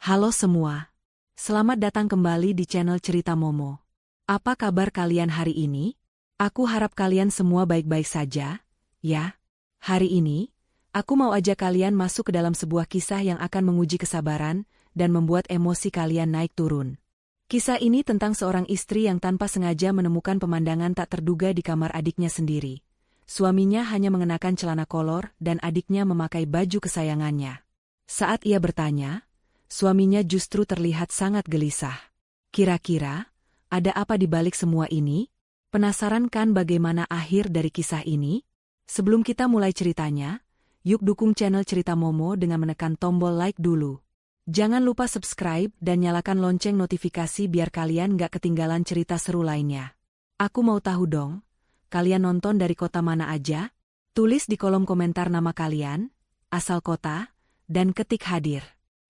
Halo semua. Selamat datang kembali di channel Cerita Momo. Apa kabar kalian hari ini? Aku harap kalian semua baik-baik saja, ya. Hari ini, aku mau ajak kalian masuk ke dalam sebuah kisah yang akan menguji kesabaran dan membuat emosi kalian naik turun. Kisah ini tentang seorang istri yang tanpa sengaja menemukan pemandangan tak terduga di kamar adiknya sendiri. Suaminya hanya mengenakan celana kolor dan adiknya memakai baju kesayangannya. Saat ia bertanya, suaminya justru terlihat sangat gelisah. Kira-kira, ada apa di balik semua ini? Penasaran kan bagaimana akhir dari kisah ini? Sebelum kita mulai ceritanya, yuk dukung channel Cerita Momo dengan menekan tombol like dulu. Jangan lupa subscribe dan nyalakan lonceng notifikasi biar kalian gak ketinggalan cerita seru lainnya. Aku mau tahu dong, kalian nonton dari kota mana aja? Tulis di kolom komentar nama kalian, asal kota, dan ketik hadir.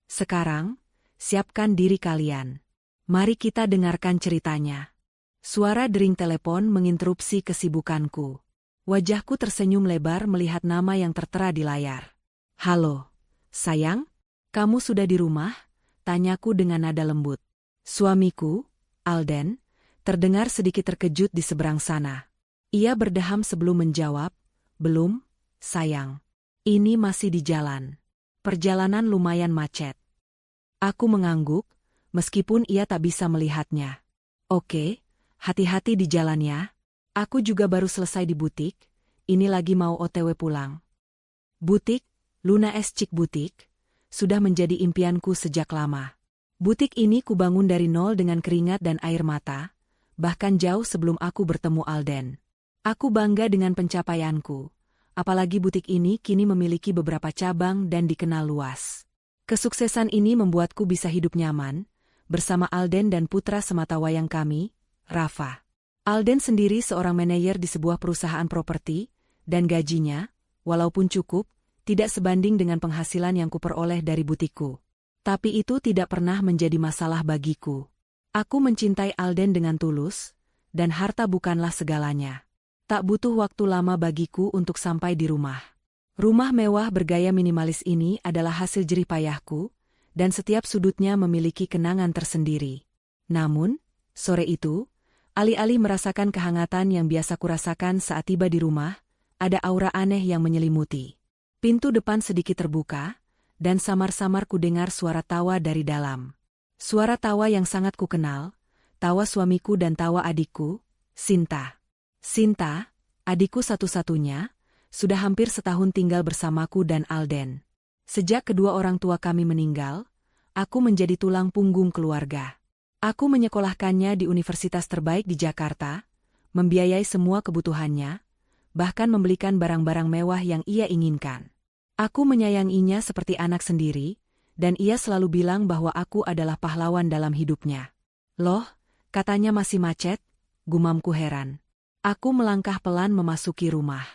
Sekarang, siapkan diri kalian. Mari kita dengarkan ceritanya. Suara dering telepon menginterupsi kesibukanku. Wajahku tersenyum lebar melihat nama yang tertera di layar. Halo, sayang? Kamu sudah di rumah? Tanyaku dengan nada lembut. Suamiku, Alden, terdengar sedikit terkejut di seberang sana. Ia berdeham sebelum menjawab, belum, sayang. Ini masih di jalan. Perjalanan lumayan macet. Aku mengangguk, meskipun ia tak bisa melihatnya. Oke, hati-hati di jalan ya. Aku juga baru selesai di butik, ini lagi mau OTW pulang. Butik, Luna S Chic Butik, sudah menjadi impianku sejak lama. Butik ini kubangun dari nol dengan keringat dan air mata, bahkan jauh sebelum aku bertemu Alden. Aku bangga dengan pencapaianku, apalagi butik ini kini memiliki beberapa cabang dan dikenal luas. Kesuksesan ini membuatku bisa hidup nyaman, bersama Alden dan putra sematawayang kami, Rafa. Alden sendiri seorang manajer di sebuah perusahaan properti, dan gajinya, walaupun cukup, tidak sebanding dengan penghasilan yang kuperoleh dari butikku. Tapi itu tidak pernah menjadi masalah bagiku. Aku mencintai Alden dengan tulus, dan harta bukanlah segalanya. Tak butuh waktu lama bagiku untuk sampai di rumah. Rumah mewah bergaya minimalis ini adalah hasil jerih payahku, dan setiap sudutnya memiliki kenangan tersendiri. Namun, sore itu, alih-alih merasakan kehangatan yang biasa kurasakan saat tiba di rumah, ada aura aneh yang menyelimuti. Pintu depan sedikit terbuka, dan samar-samar kudengar suara tawa dari dalam. Suara tawa yang sangat kukenal, tawa suamiku dan tawa adikku, Sinta. Sinta, adikku satu-satunya, sudah hampir setahun tinggal bersamaku dan Alden. Sejak kedua orang tua kami meninggal, aku menjadi tulang punggung keluarga. Aku menyekolahkannya di universitas terbaik di Jakarta, membiayai semua kebutuhannya, bahkan membelikan barang-barang mewah yang ia inginkan. Aku menyayanginya seperti anak sendiri, dan ia selalu bilang bahwa aku adalah pahlawan dalam hidupnya. Loh, katanya masih macet, gumamku heran. Aku melangkah pelan memasuki rumah.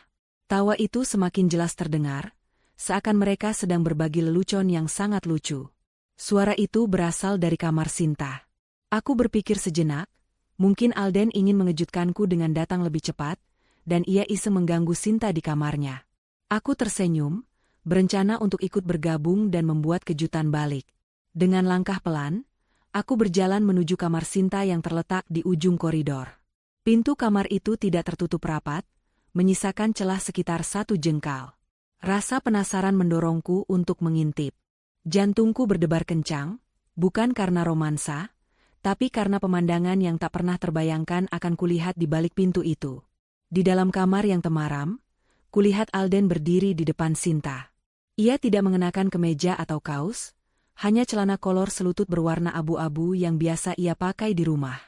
Tawa itu semakin jelas terdengar, seakan mereka sedang berbagi lelucon yang sangat lucu. Suara itu berasal dari kamar Sinta. Aku berpikir sejenak, mungkin Alden ingin mengejutkanku dengan datang lebih cepat, dan ia iseng mengganggu Sinta di kamarnya. Aku tersenyum, berencana untuk ikut bergabung dan membuat kejutan balik. Dengan langkah pelan, aku berjalan menuju kamar Sinta yang terletak di ujung koridor. Pintu kamar itu tidak tertutup rapat, menyisakan celah sekitar 1 jengkal. Rasa penasaran mendorongku untuk mengintip. Jantungku berdebar kencang, bukan karena romansa, tapi karena pemandangan yang tak pernah terbayangkan akan kulihat di balik pintu itu. Di dalam kamar yang temaram, kulihat Alden berdiri di depan Sinta. Ia tidak mengenakan kemeja atau kaos, hanya celana kolor selutut berwarna abu-abu yang biasa ia pakai di rumah.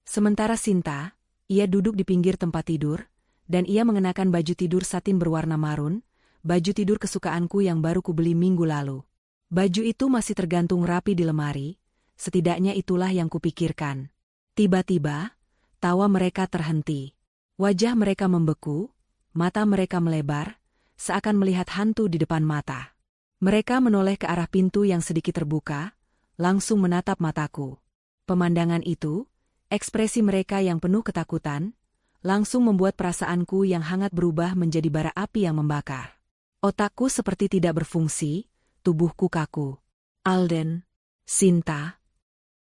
Sementara Sinta, ia duduk di pinggir tempat tidur, dan ia mengenakan baju tidur satin berwarna marun, baju tidur kesukaanku yang baru kubeli minggu lalu. Baju itu masih tergantung rapi di lemari, setidaknya itulah yang kupikirkan. Tiba-tiba, tawa mereka terhenti. Wajah mereka membeku, mata mereka melebar, seakan melihat hantu di depan mata. Mereka menoleh ke arah pintu yang sedikit terbuka, langsung menatap mataku. Pemandangan itu, ekspresi mereka yang penuh ketakutan, langsung membuat perasaanku yang hangat berubah menjadi bara api yang membakar. Otakku seperti tidak berfungsi, tubuhku kaku. Alden. Sinta.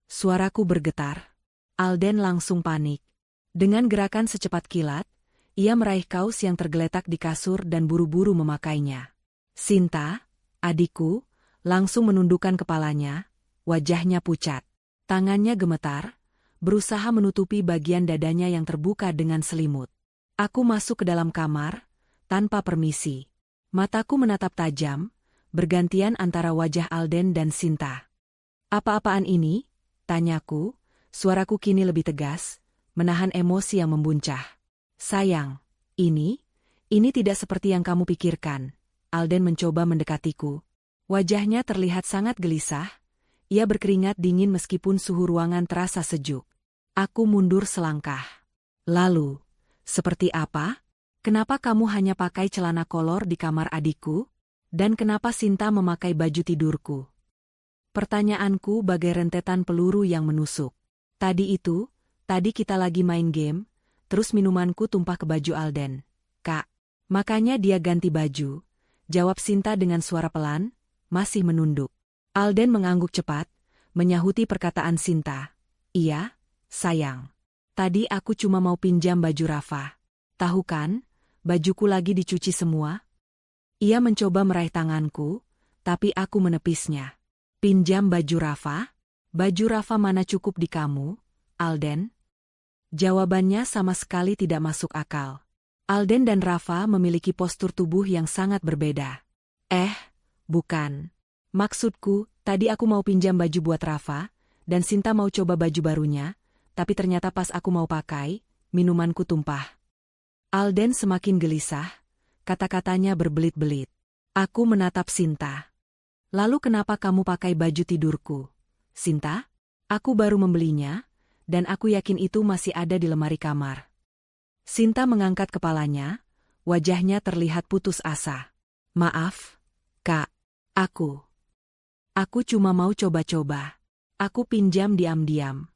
Suaraku bergetar. Alden langsung panik. Dengan gerakan secepat kilat, ia meraih kaus yang tergeletak di kasur dan buru-buru memakainya. Sinta, adikku, langsung menundukkan kepalanya, wajahnya pucat. Tangannya gemetar, berusaha menutupi bagian dadanya yang terbuka dengan selimut. Aku masuk ke dalam kamar, tanpa permisi. Mataku menatap tajam, bergantian antara wajah Alden dan Sinta. Apa-apaan ini? Tanyaku, suaraku kini lebih tegas, menahan emosi yang membuncah. Sayang, ini tidak seperti yang kamu pikirkan. Alden mencoba mendekatiku. Wajahnya terlihat sangat gelisah, ia berkeringat dingin meskipun suhu ruangan terasa sejuk. Aku mundur selangkah. Lalu, seperti apa? Kenapa kamu hanya pakai celana kolor di kamar adikku? Dan kenapa Sinta memakai baju tidurku? Pertanyaanku bagai rentetan peluru yang menusuk. Tadi kita lagi main game, terus minumanku tumpah ke baju Alden. Kak, makanya dia ganti baju. Jawab Sinta dengan suara pelan, masih menunduk. Alden mengangguk cepat, menyahuti perkataan Sinta. Iya, sayang. Tadi aku cuma mau pinjam baju Rafa. Tahu kan, bajuku lagi dicuci semua? Ia mencoba meraih tanganku, tapi aku menepisnya. Pinjam baju Rafa? Baju Rafa mana cukup di kamu, Alden? Jawabannya sama sekali tidak masuk akal. Alden dan Rafa memiliki postur tubuh yang sangat berbeda. Bukan. Maksudku, tadi aku mau pinjam baju buat Rafa, dan Sinta mau coba baju barunya, tapi ternyata pas aku mau pakai, minumanku tumpah. Alden semakin gelisah, kata-katanya berbelit-belit. Aku menatap Sinta. Lalu kenapa kamu pakai baju tidurku? Sinta? Aku baru membelinya, dan aku yakin itu masih ada di lemari kamar. Sinta mengangkat kepalanya, wajahnya terlihat putus asa. Maaf, Kak. Aku cuma mau coba-coba. Aku pinjam diam-diam.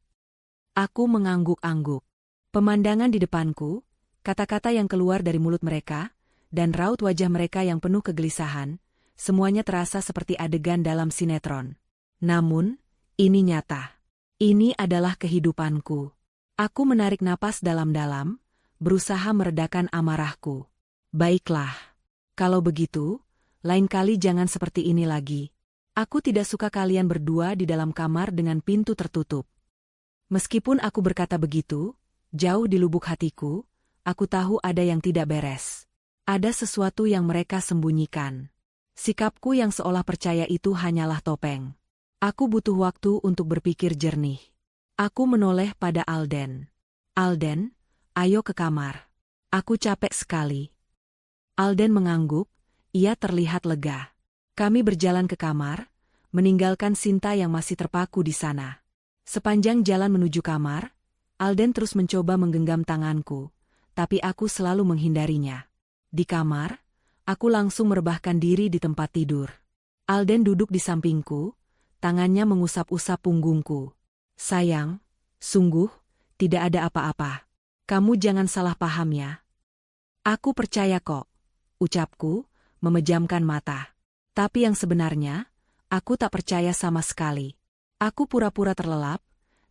Aku mengangguk-angguk. Pemandangan di depanku, kata-kata yang keluar dari mulut mereka, dan raut wajah mereka yang penuh kegelisahan, semuanya terasa seperti adegan dalam sinetron. Namun, ini nyata. Ini adalah kehidupanku. Aku menarik napas dalam-dalam, berusaha meredakan amarahku. Baiklah. Kalau begitu, lain kali jangan seperti ini lagi. Aku tidak suka kalian berdua di dalam kamar dengan pintu tertutup. Meskipun aku berkata begitu, jauh di lubuk hatiku, aku tahu ada yang tidak beres. Ada sesuatu yang mereka sembunyikan. Sikapku yang seolah percaya itu hanyalah topeng. Aku butuh waktu untuk berpikir jernih. Aku menoleh pada Alden. Alden, ayo ke kamar. Aku capek sekali. Alden mengangguk, ia terlihat lega. Kami berjalan ke kamar, meninggalkan Sinta yang masih terpaku di sana. Sepanjang jalan menuju kamar, Alden terus mencoba menggenggam tanganku, tapi aku selalu menghindarinya. Di kamar, aku langsung merebahkan diri di tempat tidur. Alden duduk di sampingku, tangannya mengusap-usap punggungku. Sayang, sungguh, tidak ada apa-apa. Kamu jangan salah paham ya. Aku percaya kok, ucapku, memejamkan mata. Tapi yang sebenarnya, aku tak percaya sama sekali. Aku pura-pura terlelap,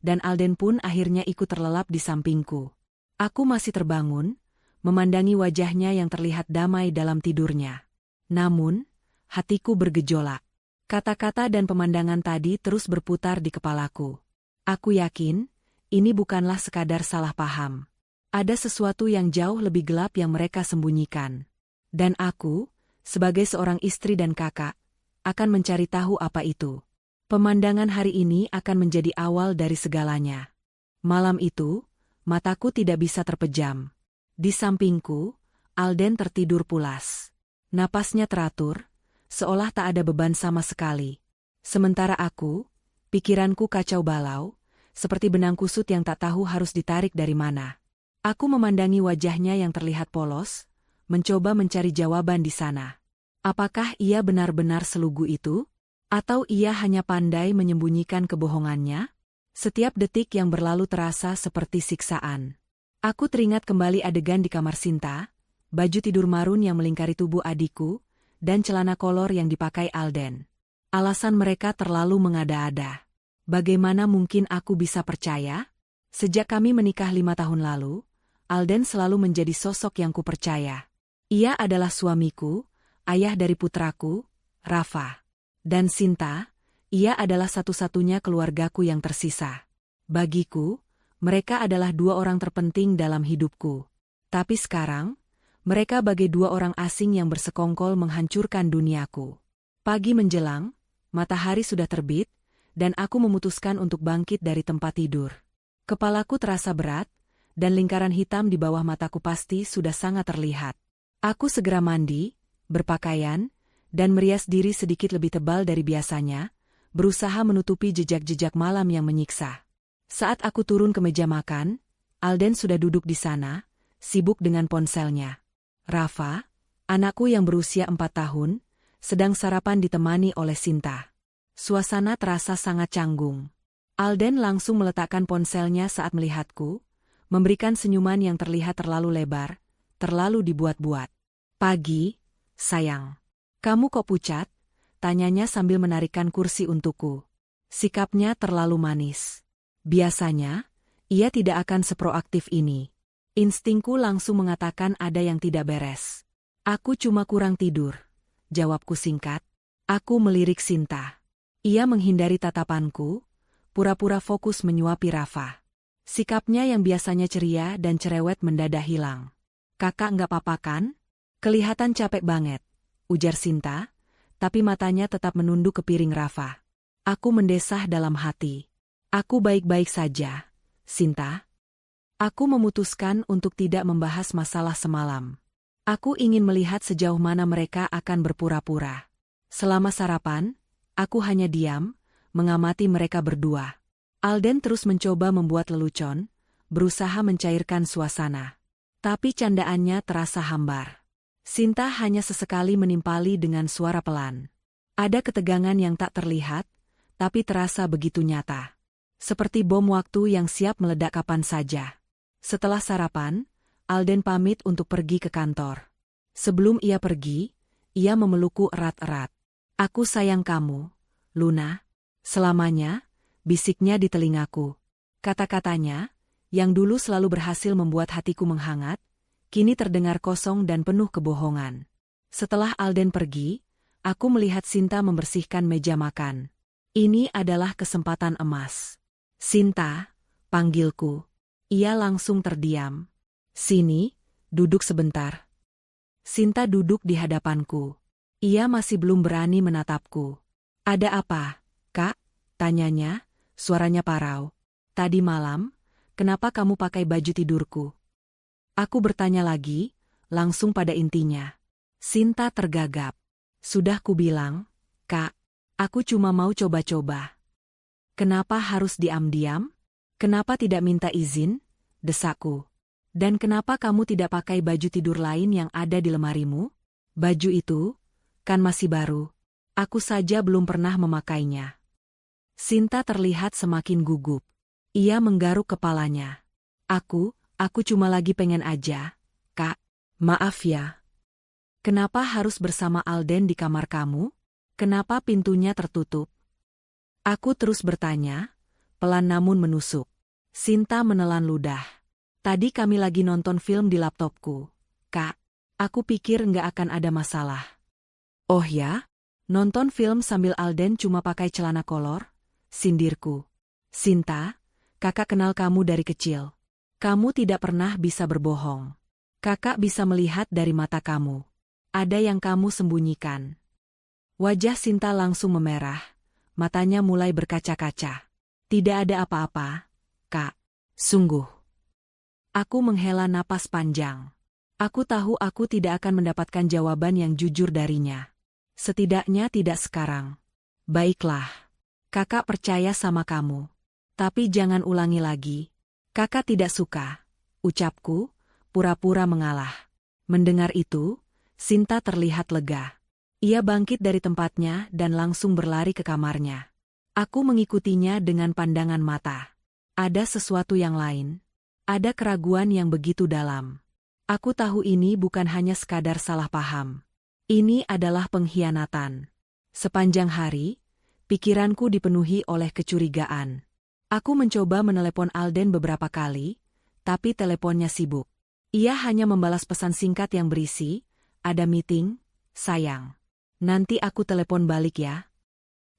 dan Alden pun akhirnya ikut terlelap di sampingku. Aku masih terbangun, memandangi wajahnya yang terlihat damai dalam tidurnya. Namun, hatiku bergejolak. Kata-kata dan pemandangan tadi terus berputar di kepalaku. Aku yakin, ini bukanlah sekadar salah paham. Ada sesuatu yang jauh lebih gelap yang mereka sembunyikan. Dan aku, sebagai seorang istri dan kakak, akan mencari tahu apa itu. Pemandangan hari ini akan menjadi awal dari segalanya. Malam itu, mataku tidak bisa terpejam. Di sampingku, Alden tertidur pulas. Napasnya teratur, seolah tak ada beban sama sekali. Sementara aku, pikiranku kacau balau, seperti benang kusut yang tak tahu harus ditarik dari mana. Aku memandangi wajahnya yang terlihat polos, mencoba mencari jawaban di sana. Apakah ia benar-benar selugu itu? Atau ia hanya pandai menyembunyikan kebohongannya? Setiap detik yang berlalu terasa seperti siksaan. Aku teringat kembali adegan di kamar Sinta, baju tidur marun yang melingkari tubuh adikku, dan celana kolor yang dipakai Alden. Alasan mereka terlalu mengada-ada. Bagaimana mungkin aku bisa percaya? Sejak kami menikah 5 tahun lalu, Alden selalu menjadi sosok yang kupercaya. Ia adalah suamiku, ayah dari putraku, Rafa. Dan Sinta, ia adalah satu-satunya keluargaku yang tersisa. Bagiku, mereka adalah 2 orang terpenting dalam hidupku. Tapi sekarang, mereka bagai 2 orang asing yang bersekongkol menghancurkan duniaku. Pagi menjelang, matahari sudah terbit, dan aku memutuskan untuk bangkit dari tempat tidur. Kepalaku terasa berat, dan lingkaran hitam di bawah mataku pasti sudah sangat terlihat. Aku segera mandi, berpakaian, dan merias diri sedikit lebih tebal dari biasanya, berusaha menutupi jejak-jejak malam yang menyiksa. Saat aku turun ke meja makan, Alden sudah duduk di sana, sibuk dengan ponselnya. Rafa, anakku yang berusia 4 tahun, sedang sarapan ditemani oleh Sinta. Suasana terasa sangat canggung. Alden langsung meletakkan ponselnya saat melihatku, memberikan senyuman yang terlihat terlalu lebar, terlalu dibuat-buat. "Pagi, sayang. Kamu kok pucat?" tanyanya sambil menarikkan kursi untukku. Sikapnya terlalu manis. Biasanya, ia tidak akan seproaktif ini. Instingku langsung mengatakan ada yang tidak beres. "Aku cuma kurang tidur," jawabku singkat. Aku melirik Sinta. Ia menghindari tatapanku, pura-pura fokus menyuapi Rafa. Sikapnya yang biasanya ceria dan cerewet mendadak hilang. "Kakak nggak apa-apa kan? Kelihatan capek banget," ujar Sinta, tapi matanya tetap menunduk ke piring Rafa. Aku mendesah dalam hati. "Aku baik-baik saja, Sinta." Aku memutuskan untuk tidak membahas masalah semalam. Aku ingin melihat sejauh mana mereka akan berpura-pura. Selama sarapan, aku hanya diam, mengamati mereka berdua. Alden terus mencoba membuat lelucon, berusaha mencairkan suasana. Tapi candaannya terasa hambar. Sinta hanya sesekali menimpali dengan suara pelan. Ada ketegangan yang tak terlihat, tapi terasa begitu nyata. Seperti bom waktu yang siap meledak kapan saja. Setelah sarapan, Alden pamit untuk pergi ke kantor. Sebelum ia pergi, ia memelukku erat-erat. "Aku sayang kamu, Luna, selamanya," bisiknya di telingaku. Kata-katanya, yang dulu selalu berhasil membuat hatiku menghangat, kini terdengar kosong dan penuh kebohongan. Setelah Alden pergi, aku melihat Sinta membersihkan meja makan. Ini adalah kesempatan emas. "Sinta," panggilku. Ia langsung terdiam. "Sini, duduk sebentar." Sinta duduk di hadapanku. Ia masih belum berani menatapku. "Ada apa, Kak?" tanyanya, suaranya parau. "Tadi malam, kenapa kamu pakai baju tidurku?" Aku bertanya lagi, langsung pada intinya. Sinta tergagap. "Sudah kubilang, Kak, aku cuma mau coba-coba." "Kenapa harus diam-diam? Kenapa tidak minta izin?" desakku. "Dan kenapa kamu tidak pakai baju tidur lain yang ada di lemarimu? Baju itu, kan masih baru. Aku saja belum pernah memakainya." Sinta terlihat semakin gugup. Ia menggaruk kepalanya. Aku cuma lagi pengen aja, Kak. Maaf ya." "Kenapa harus bersama Alden di kamar kamu? Kenapa pintunya tertutup?" Aku terus bertanya, pelan namun menusuk. Sinta menelan ludah. "Tadi kami lagi nonton film di laptopku, Kak. Aku pikir nggak akan ada masalah." "Oh ya? Nonton film sambil Alden cuma pakai celana kolor?" sindirku. "Sinta, kakak kenal kamu dari kecil. Kamu tidak pernah bisa berbohong. Kakak bisa melihat dari mata kamu. Ada yang kamu sembunyikan." Wajah Sinta langsung memerah, matanya mulai berkaca-kaca. "Tidak ada apa-apa, Kak. Sungguh." Aku menghela napas panjang. Aku tahu aku tidak akan mendapatkan jawaban yang jujur darinya. Setidaknya tidak sekarang. "Baiklah. Kakak percaya sama kamu. Tapi jangan ulangi lagi. Kakak tidak suka," ucapku, pura-pura mengalah. Mendengar itu, Sinta terlihat lega. Ia bangkit dari tempatnya dan langsung berlari ke kamarnya. Aku mengikutinya dengan pandangan mata. Ada sesuatu yang lain. Ada keraguan yang begitu dalam. Aku tahu ini bukan hanya sekadar salah paham. Ini adalah pengkhianatan. Sepanjang hari, pikiranku dipenuhi oleh kecurigaan. Aku mencoba menelepon Alden beberapa kali, tapi teleponnya sibuk. Ia hanya membalas pesan singkat yang berisi, "Ada meeting, sayang. Nanti aku telepon balik ya."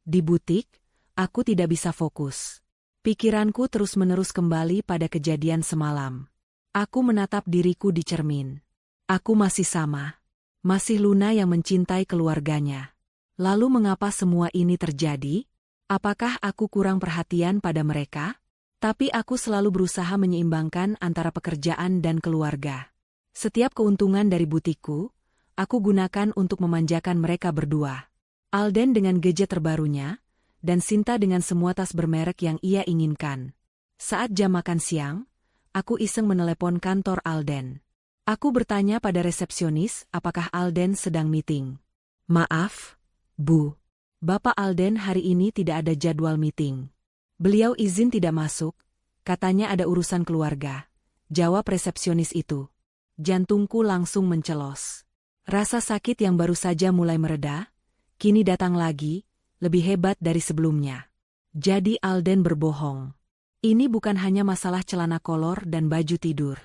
Di butik, aku tidak bisa fokus. Pikiranku terus-menerus kembali pada kejadian semalam. Aku menatap diriku di cermin. Aku masih sama. Masih Luna yang mencintai keluarganya. Lalu mengapa semua ini terjadi? Apakah aku kurang perhatian pada mereka? Tapi aku selalu berusaha menyeimbangkan antara pekerjaan dan keluarga. Setiap keuntungan dari butikku, aku gunakan untuk memanjakan mereka berdua. Alden dengan gadget terbarunya, dan Sinta dengan semua tas bermerek yang ia inginkan. Saat jam makan siang, aku iseng menelepon kantor Alden. Aku bertanya pada resepsionis apakah Alden sedang meeting. "Maaf, Bu. Bapak Alden hari ini tidak ada jadwal meeting. Beliau izin tidak masuk, katanya ada urusan keluarga," jawab resepsionis itu. Jantungku langsung mencelos. Rasa sakit yang baru saja mulai mereda, kini datang lagi, lebih hebat dari sebelumnya. Jadi Alden berbohong. Ini bukan hanya masalah celana kolor dan baju tidur.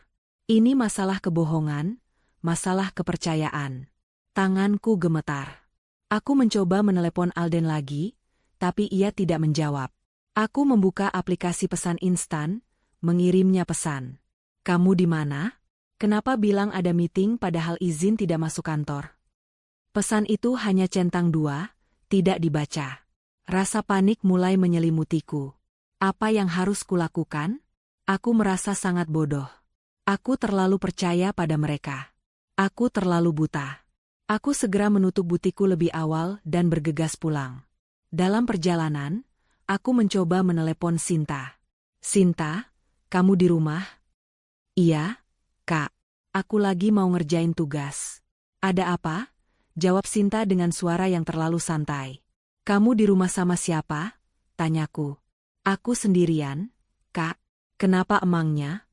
Ini masalah kebohongan, masalah kepercayaan. Tanganku gemetar. Aku mencoba menelepon Alden lagi, tapi ia tidak menjawab. Aku membuka aplikasi pesan instan, mengirimnya pesan. "Kamu di mana? Kenapa bilang ada meeting padahal izin tidak masuk kantor?" Pesan itu hanya centang 2, tidak dibaca. Rasa panik mulai menyelimutiku. Apa yang harus kulakukan? Aku merasa sangat bodoh. Aku terlalu percaya pada mereka. Aku terlalu buta. Aku segera menutup butikku lebih awal dan bergegas pulang. Dalam perjalanan, aku mencoba menelepon Sinta. "Sinta, kamu di rumah?" "Iya, Kak. Aku lagi mau ngerjain tugas." "Ada apa?" jawab Sinta dengan suara yang terlalu santai. "Kamu di rumah sama siapa?" tanyaku. "Aku sendirian, Kak." "Kenapa emangnya?"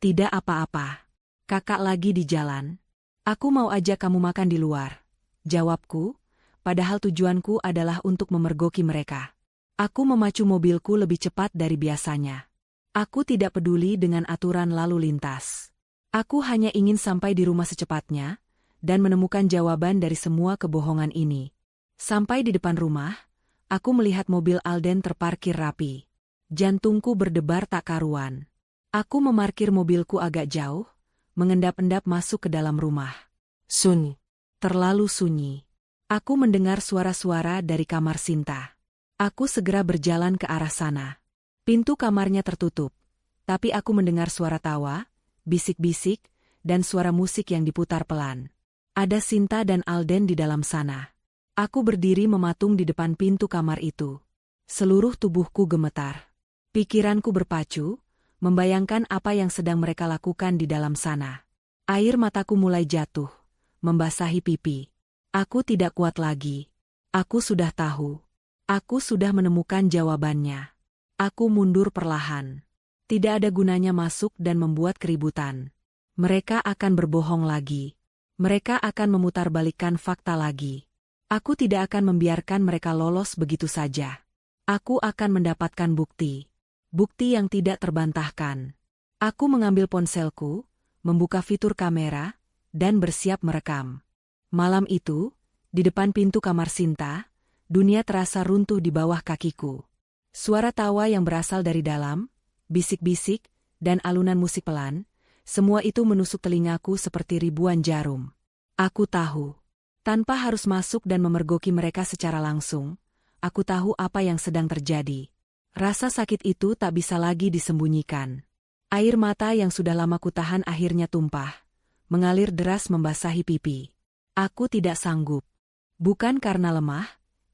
"Tidak apa-apa. Kakak lagi di jalan. Aku mau ajak kamu makan di luar," jawabku, padahal tujuanku adalah untuk memergoki mereka. Aku memacu mobilku lebih cepat dari biasanya. Aku tidak peduli dengan aturan lalu lintas. Aku hanya ingin sampai di rumah secepatnya, dan menemukan jawaban dari semua kebohongan ini. Sampai di depan rumah, aku melihat mobil Alden terparkir rapi. Jantungku berdebar tak karuan. Aku memarkir mobilku agak jauh, mengendap-endap masuk ke dalam rumah. Sunyi. Terlalu sunyi. Aku mendengar suara-suara dari kamar Sinta. Aku segera berjalan ke arah sana. Pintu kamarnya tertutup, tapi aku mendengar suara tawa, bisik-bisik, dan suara musik yang diputar pelan. Ada Sinta dan Alden di dalam sana. Aku berdiri mematung di depan pintu kamar itu. Seluruh tubuhku gemetar. Pikiranku berpacu, membayangkan apa yang sedang mereka lakukan di dalam sana. Air mataku mulai jatuh, membasahi pipi. Aku tidak kuat lagi. Aku sudah tahu. Aku sudah menemukan jawabannya. Aku mundur perlahan. Tidak ada gunanya masuk dan membuat keributan. Mereka akan berbohong lagi. Mereka akan memutarbalikkan fakta lagi. Aku tidak akan membiarkan mereka lolos begitu saja. Aku akan mendapatkan bukti. Bukti yang tidak terbantahkan. Aku mengambil ponselku, membuka fitur kamera, dan bersiap merekam. Malam itu, di depan pintu kamar Sinta, dunia terasa runtuh di bawah kakiku. Suara tawa yang berasal dari dalam, bisik-bisik, dan alunan musik pelan, semua itu menusuk telingaku seperti ribuan jarum. Aku tahu. Tanpa harus masuk dan memergoki mereka secara langsung, aku tahu apa yang sedang terjadi. Rasa sakit itu tak bisa lagi disembunyikan. Air mata yang sudah lama kutahan akhirnya tumpah, mengalir deras membasahi pipi. Aku tidak sanggup. Bukan karena lemah,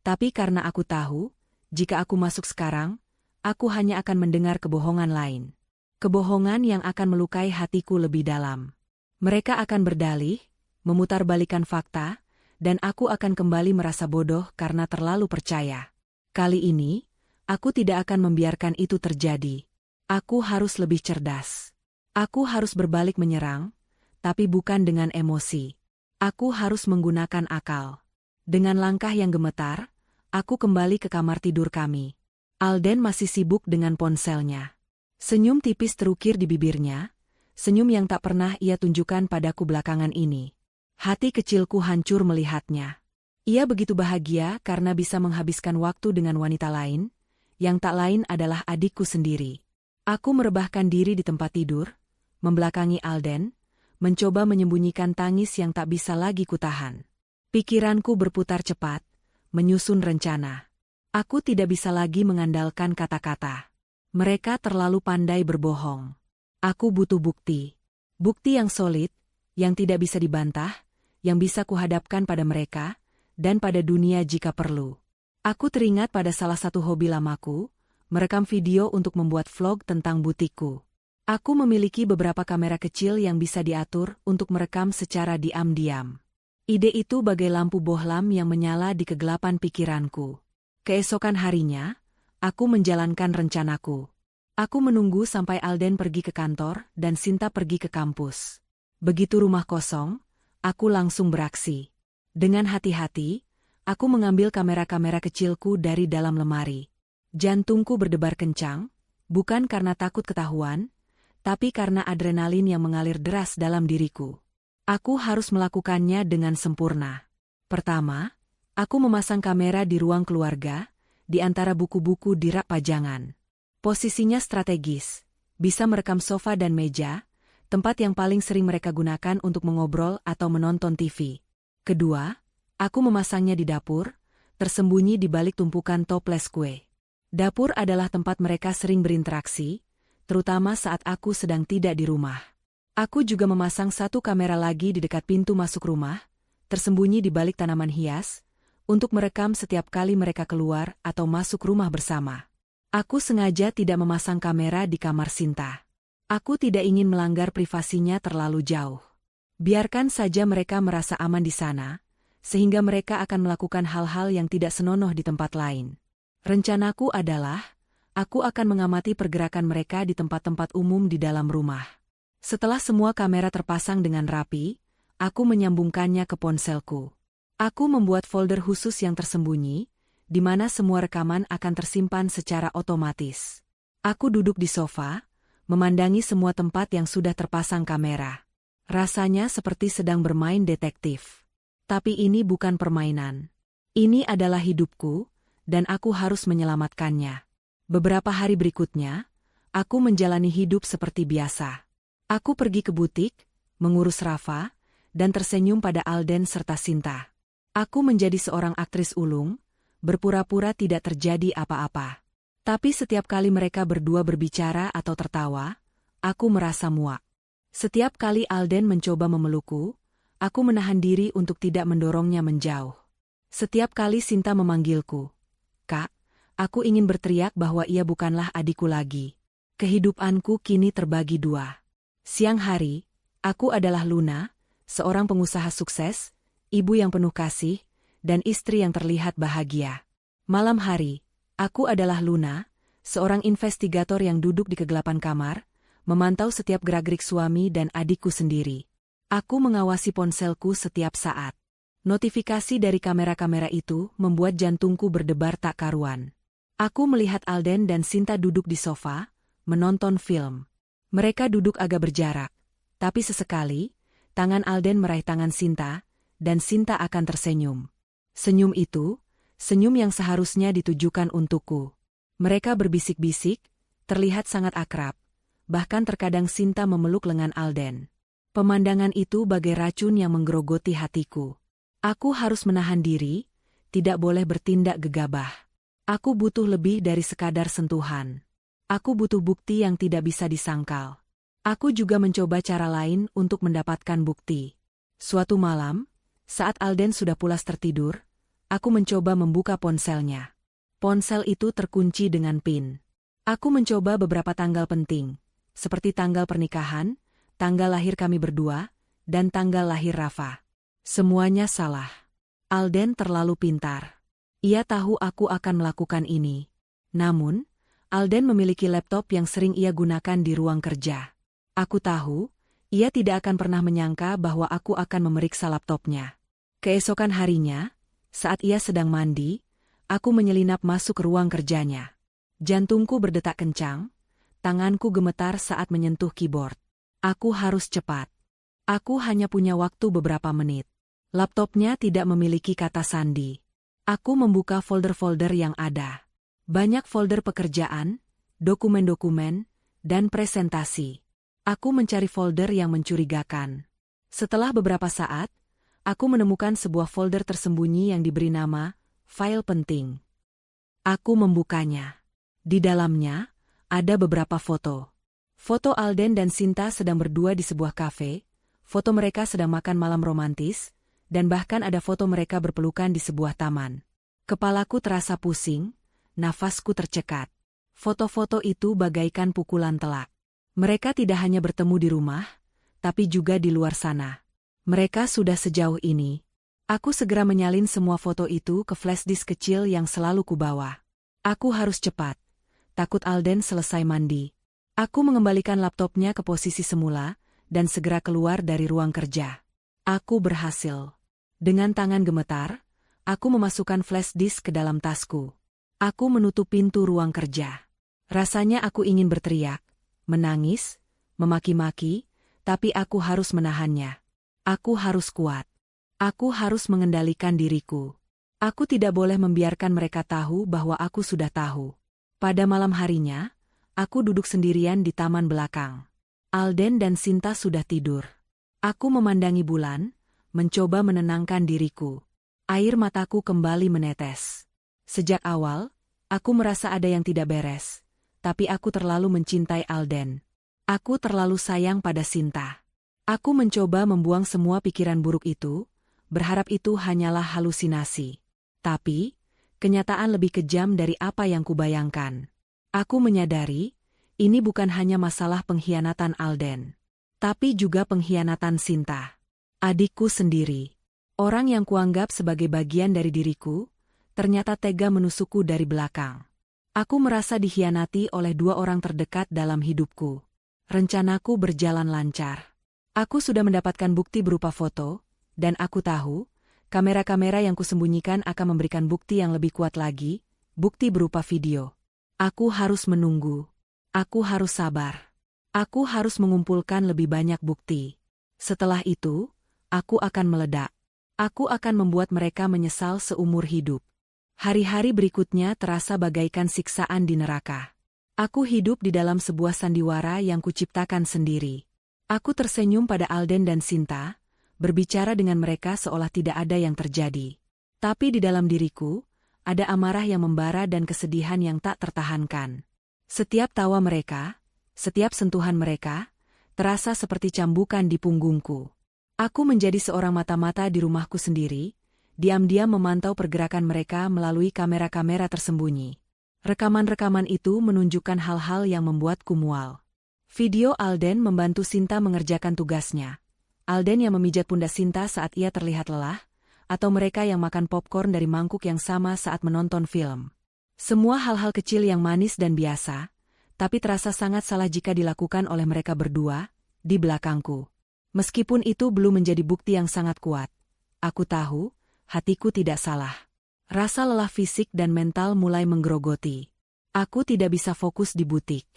tapi karena aku tahu, jika aku masuk sekarang, aku hanya akan mendengar kebohongan lain. Kebohongan yang akan melukai hatiku lebih dalam. Mereka akan berdalih, memutarbalikkan fakta, dan aku akan kembali merasa bodoh karena terlalu percaya. Kali ini, aku tidak akan membiarkan itu terjadi. Aku harus lebih cerdas. Aku harus berbalik menyerang, tapi bukan dengan emosi. Aku harus menggunakan akal. Dengan langkah yang gemetar, aku kembali ke kamar tidur kami. Alden masih sibuk dengan ponselnya. Senyum tipis terukir di bibirnya, senyum yang tak pernah ia tunjukkan padaku belakangan ini. Hati kecilku hancur melihatnya. Ia begitu bahagia karena bisa menghabiskan waktu dengan wanita lain, yang tak lain adalah adikku sendiri. Aku merebahkan diri di tempat tidur, membelakangi Alden, mencoba menyembunyikan tangis yang tak bisa lagi kutahan. Pikiranku berputar cepat, menyusun rencana. Aku tidak bisa lagi mengandalkan kata-kata. Mereka terlalu pandai berbohong. Aku butuh bukti. Bukti yang solid, yang tidak bisa dibantah, yang bisa kuhadapkan pada mereka, dan pada dunia jika perlu. Aku teringat pada salah satu hobi lamaku, merekam video untuk membuat vlog tentang butikku. Aku memiliki beberapa kamera kecil yang bisa diatur untuk merekam secara diam-diam. Ide itu bagai lampu bohlam yang menyala di kegelapan pikiranku. Keesokan harinya, aku menjalankan rencanaku. Aku menunggu sampai Alden pergi ke kantor dan Sinta pergi ke kampus. Begitu rumah kosong, aku langsung beraksi. Dengan hati-hati, aku mengambil kamera-kamera kecilku dari dalam lemari. Jantungku berdebar kencang, bukan karena takut ketahuan, tapi karena adrenalin yang mengalir deras dalam diriku. Aku harus melakukannya dengan sempurna. Pertama, aku memasang kamera di ruang keluarga, di antara buku-buku di rak pajangan. Posisinya strategis, bisa merekam sofa dan meja, tempat yang paling sering mereka gunakan untuk mengobrol atau menonton TV. Kedua, aku memasangnya di dapur, tersembunyi di balik tumpukan toples kue. Dapur adalah tempat mereka sering berinteraksi, terutama saat aku sedang tidak di rumah. Aku juga memasang satu kamera lagi di dekat pintu masuk rumah, tersembunyi di balik tanaman hias, untuk merekam setiap kali mereka keluar atau masuk rumah bersama. Aku sengaja tidak memasang kamera di kamar Sinta. Aku tidak ingin melanggar privasinya terlalu jauh. Biarkan saja mereka merasa aman di sana, sehingga mereka akan melakukan hal-hal yang tidak senonoh di tempat lain. Rencanaku adalah, aku akan mengamati pergerakan mereka di tempat-tempat umum di dalam rumah. Setelah semua kamera terpasang dengan rapi, aku menyambungkannya ke ponselku. Aku membuat folder khusus yang tersembunyi, di mana semua rekaman akan tersimpan secara otomatis. Aku duduk di sofa, memandangi semua tempat yang sudah terpasang kamera. Rasanya seperti sedang bermain detektif. Tapi ini bukan permainan. Ini adalah hidupku, dan aku harus menyelamatkannya. Beberapa hari berikutnya, aku menjalani hidup seperti biasa. Aku pergi ke butik, mengurus Rafa, dan tersenyum pada Alden serta Sinta. Aku menjadi seorang aktris ulung, berpura-pura tidak terjadi apa-apa. Tapi setiap kali mereka berdua berbicara atau tertawa, aku merasa muak. Setiap kali Alden mencoba memelukku, aku menahan diri untuk tidak mendorongnya menjauh. Setiap kali Sinta memanggilku, "Kak," aku ingin berteriak bahwa ia bukanlah adikku lagi. Kehidupanku kini terbagi dua. Siang hari, aku adalah Luna, seorang pengusaha sukses, ibu yang penuh kasih, dan istri yang terlihat bahagia. Malam hari, aku adalah Luna, seorang investigator yang duduk di kegelapan kamar, memantau setiap gerak-gerik suami dan adikku sendiri. Aku mengawasi ponselku setiap saat. Notifikasi dari kamera-kamera itu membuat jantungku berdebar tak karuan. Aku melihat Alden dan Sinta duduk di sofa, menonton film. Mereka duduk agak berjarak, tapi sesekali, tangan Alden meraih tangan Sinta, dan Sinta akan tersenyum. Senyum itu, senyum yang seharusnya ditujukan untukku. Mereka berbisik-bisik, terlihat sangat akrab, bahkan terkadang Sinta memeluk lengan Alden. Pemandangan itu bagai racun yang menggerogoti hatiku. Aku harus menahan diri, tidak boleh bertindak gegabah. Aku butuh lebih dari sekadar sentuhan. Aku butuh bukti yang tidak bisa disangkal. Aku juga mencoba cara lain untuk mendapatkan bukti. Suatu malam, saat Alden sudah pulas tertidur, aku mencoba membuka ponselnya. Ponsel itu terkunci dengan PIN. Aku mencoba beberapa tanggal penting, seperti tanggal pernikahan, tanggal lahir kami berdua, dan tanggal lahir Rafa. Semuanya salah. Alden terlalu pintar. Ia tahu aku akan melakukan ini. Namun, Alden memiliki laptop yang sering ia gunakan di ruang kerja. Aku tahu, ia tidak akan pernah menyangka bahwa aku akan memeriksa laptopnya. Keesokan harinya, Saat ia sedang mandi, aku menyelinap masuk ke ruang kerjanya. Jantungku berdetak kencang, tanganku gemetar saat menyentuh keyboard. Aku harus cepat. Aku hanya punya waktu beberapa menit. Laptopnya tidak memiliki kata sandi. Aku membuka folder-folder yang ada. Banyak folder pekerjaan, dokumen-dokumen, dan presentasi. Aku mencari folder yang mencurigakan. Setelah beberapa saat, aku menemukan sebuah folder tersembunyi yang diberi nama file penting. Aku membukanya. Di dalamnya, ada beberapa foto. Foto Alden dan Sinta sedang berdua di sebuah kafe, foto mereka sedang makan malam romantis, dan bahkan ada foto mereka berpelukan di sebuah taman. Kepalaku terasa pusing, nafasku tercekat. Foto-foto itu bagaikan pukulan telak. Mereka tidak hanya bertemu di rumah, tapi juga di luar sana. Mereka sudah sejauh ini. Aku segera menyalin semua foto itu ke flash disk kecil yang selalu kubawa. Aku harus cepat. Takut Alden selesai mandi. Aku mengembalikan laptopnya ke posisi semula, dan segera keluar dari ruang kerja. Aku berhasil. Dengan tangan gemetar, aku memasukkan flash disk ke dalam tasku. Aku menutup pintu ruang kerja. Rasanya aku ingin berteriak, menangis, memaki-maki, tapi aku harus menahannya. Aku harus kuat. Aku harus mengendalikan diriku. Aku tidak boleh membiarkan mereka tahu bahwa aku sudah tahu. Pada malam harinya, aku duduk sendirian di taman belakang. Alden dan Sinta sudah tidur. Aku memandangi bulan, mencoba menenangkan diriku. Air mataku kembali menetes. Sejak awal, aku merasa ada yang tidak beres. Tapi aku terlalu mencintai Alden. Aku terlalu sayang pada Sinta. Aku mencoba membuang semua pikiran buruk itu, berharap itu hanyalah halusinasi. Tapi, kenyataan lebih kejam dari apa yang kubayangkan. Aku menyadari, ini bukan hanya masalah pengkhianatan Alden, tapi juga pengkhianatan Sinta. Adikku sendiri. Orang yang kuanggap sebagai bagian dari diriku, ternyata tega menusukku dari belakang. Aku merasa dikhianati oleh dua orang terdekat dalam hidupku. Rencanaku berjalan lancar. Aku sudah mendapatkan bukti berupa foto, dan aku tahu, kamera-kamera yang kusembunyikan akan memberikan bukti yang lebih kuat lagi, bukti berupa video. Aku harus menunggu. Aku harus sabar. Aku harus mengumpulkan lebih banyak bukti. Setelah itu, aku akan meledak. Aku akan membuat mereka menyesal seumur hidup. Hari-hari berikutnya terasa bagaikan siksaan di neraka. Aku hidup di dalam sebuah sandiwara yang kuciptakan sendiri. Aku tersenyum pada Alden dan Sinta, berbicara dengan mereka seolah tidak ada yang terjadi. Tapi di dalam diriku, ada amarah yang membara dan kesedihan yang tak tertahankan. Setiap tawa mereka, setiap sentuhan mereka, terasa seperti cambukan di punggungku. Aku menjadi seorang mata-mata di rumahku sendiri, diam-diam memantau pergerakan mereka melalui kamera-kamera tersembunyi. Rekaman-rekaman itu menunjukkan hal-hal yang membuatku mual. Video Alden membantu Sinta mengerjakan tugasnya. Alden yang memijat pundak Sinta saat ia terlihat lelah, atau mereka yang makan popcorn dari mangkuk yang sama saat menonton film. Semua hal-hal kecil yang manis dan biasa, tapi terasa sangat salah jika dilakukan oleh mereka berdua, di belakangku. Meskipun itu belum menjadi bukti yang sangat kuat, aku tahu, hatiku tidak salah. Rasa lelah fisik dan mental mulai menggerogoti. Aku tidak bisa fokus di butik.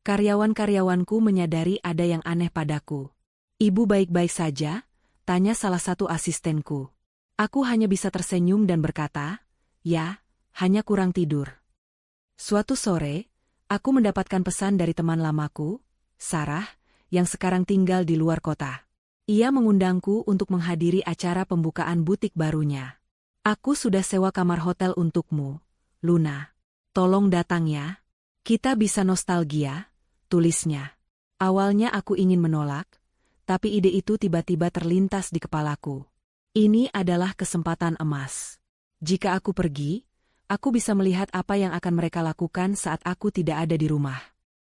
Karyawan-karyawanku menyadari ada yang aneh padaku. "Ibu baik-baik saja?" tanya salah satu asistenku. Aku hanya bisa tersenyum dan berkata, "Ya, hanya kurang tidur." Suatu sore, aku mendapatkan pesan dari teman lamaku, Sarah, yang sekarang tinggal di luar kota. Ia mengundangku untuk menghadiri acara pembukaan butik barunya. "Aku sudah sewa kamar hotel untukmu, Luna. Tolong datang ya. Kita bisa nostalgia," tulisnya. Awalnya aku ingin menolak, tapi ide itu tiba-tiba terlintas di kepalaku. Ini adalah kesempatan emas. Jika aku pergi, aku bisa melihat apa yang akan mereka lakukan saat aku tidak ada di rumah.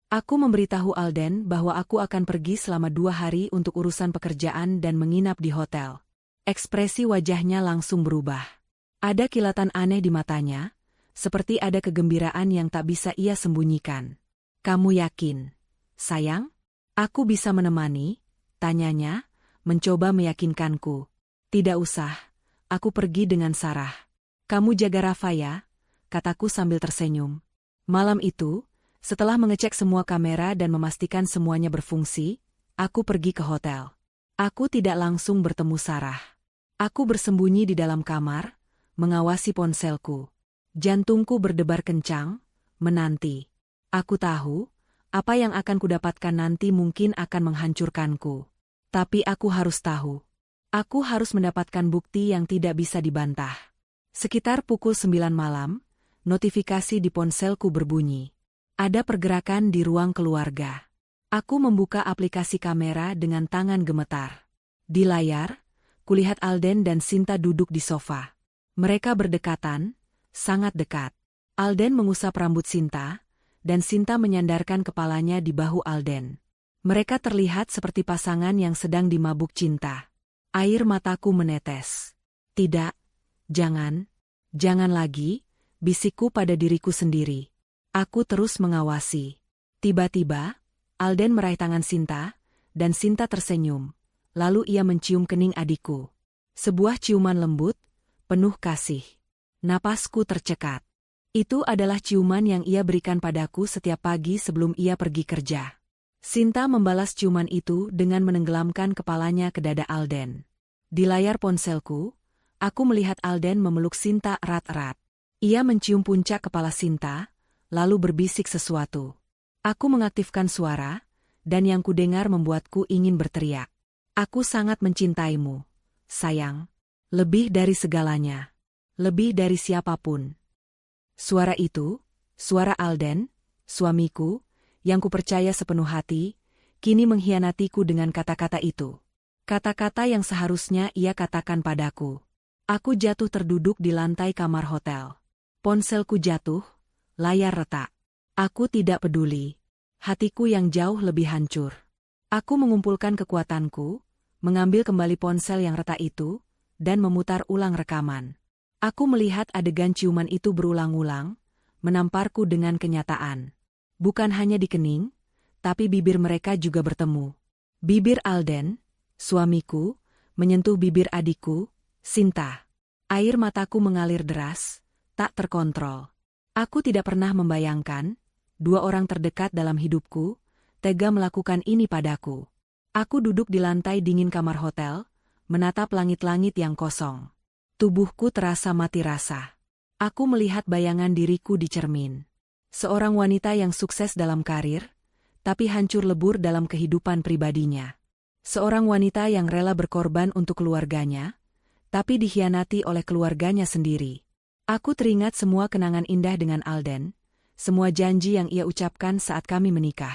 Aku memberitahu Alden bahwa aku akan pergi selama 2 hari untuk urusan pekerjaan dan menginap di hotel. Ekspresi wajahnya langsung berubah. Ada kilatan aneh di matanya, seperti ada kegembiraan yang tak bisa ia sembunyikan. "Kamu yakin, sayang? Aku bisa menemani?" tanyanya, mencoba meyakinkanku. "Tidak usah, aku pergi dengan Sarah." Kamu jaga Rafa ya, kataku sambil tersenyum. Malam itu, setelah mengecek semua kamera dan memastikan semuanya berfungsi, aku pergi ke hotel. Aku tidak langsung bertemu Sarah. Aku bersembunyi di dalam kamar, mengawasi ponselku. Jantungku berdebar kencang, menanti. Aku tahu, apa yang akan kudapatkan nanti mungkin akan menghancurkanku. Tapi aku harus tahu. Aku harus mendapatkan bukti yang tidak bisa dibantah. Sekitar pukul 9 malam, notifikasi di ponselku berbunyi. Ada pergerakan di ruang keluarga. Aku membuka aplikasi kamera dengan tangan gemetar. Di layar, kulihat Alden dan Sinta duduk di sofa. Mereka berdekatan, sangat dekat. Alden mengusap rambut Sinta, dan Sinta menyandarkan kepalanya di bahu Alden. Mereka terlihat seperti pasangan yang sedang dimabuk cinta. Air mataku menetes. Tidak, jangan lagi, bisikku pada diriku sendiri. Aku terus mengawasi. Tiba-tiba, Alden meraih tangan Sinta, dan Sinta tersenyum. Lalu ia mencium kening adikku. Sebuah ciuman lembut, penuh kasih. Napasku tercekat. Itu adalah ciuman yang ia berikan padaku setiap pagi sebelum ia pergi kerja. Sinta membalas ciuman itu dengan menenggelamkan kepalanya ke dada Alden. Di layar ponselku, aku melihat Alden memeluk Sinta erat-erat. Ia mencium puncak kepala Sinta, lalu berbisik sesuatu. Aku mengaktifkan suara, dan yang kudengar membuatku ingin berteriak. Aku sangat mencintaimu, sayang. Lebih dari segalanya. Lebih dari siapapun. Suara itu, suara Alden, suamiku, yang kupercaya sepenuh hati, kini mengkhianatiku dengan kata-kata itu. Kata-kata yang seharusnya ia katakan padaku. Aku jatuh terduduk di lantai kamar hotel. Ponselku jatuh, layar retak. Aku tidak peduli. Hatiku yang jauh lebih hancur. Aku mengumpulkan kekuatanku, mengambil kembali ponsel yang retak itu, dan memutar ulang rekaman. Aku melihat adegan ciuman itu berulang-ulang, menamparku dengan kenyataan. Bukan hanya di kening, tapi bibir mereka juga bertemu. Bibir Alden, suamiku, menyentuh bibir adikku, Sinta. Air mataku mengalir deras, tak terkontrol. Aku tidak pernah membayangkan, dua orang terdekat dalam hidupku, tega melakukan ini padaku. Aku duduk di lantai dingin kamar hotel, menatap langit-langit yang kosong. Tubuhku terasa mati rasa. Aku melihat bayangan diriku di cermin. Seorang wanita yang sukses dalam karir, tapi hancur lebur dalam kehidupan pribadinya. Seorang wanita yang rela berkorban untuk keluarganya, tapi dikhianati oleh keluarganya sendiri. Aku teringat semua kenangan indah dengan Alden, semua janji yang ia ucapkan saat kami menikah.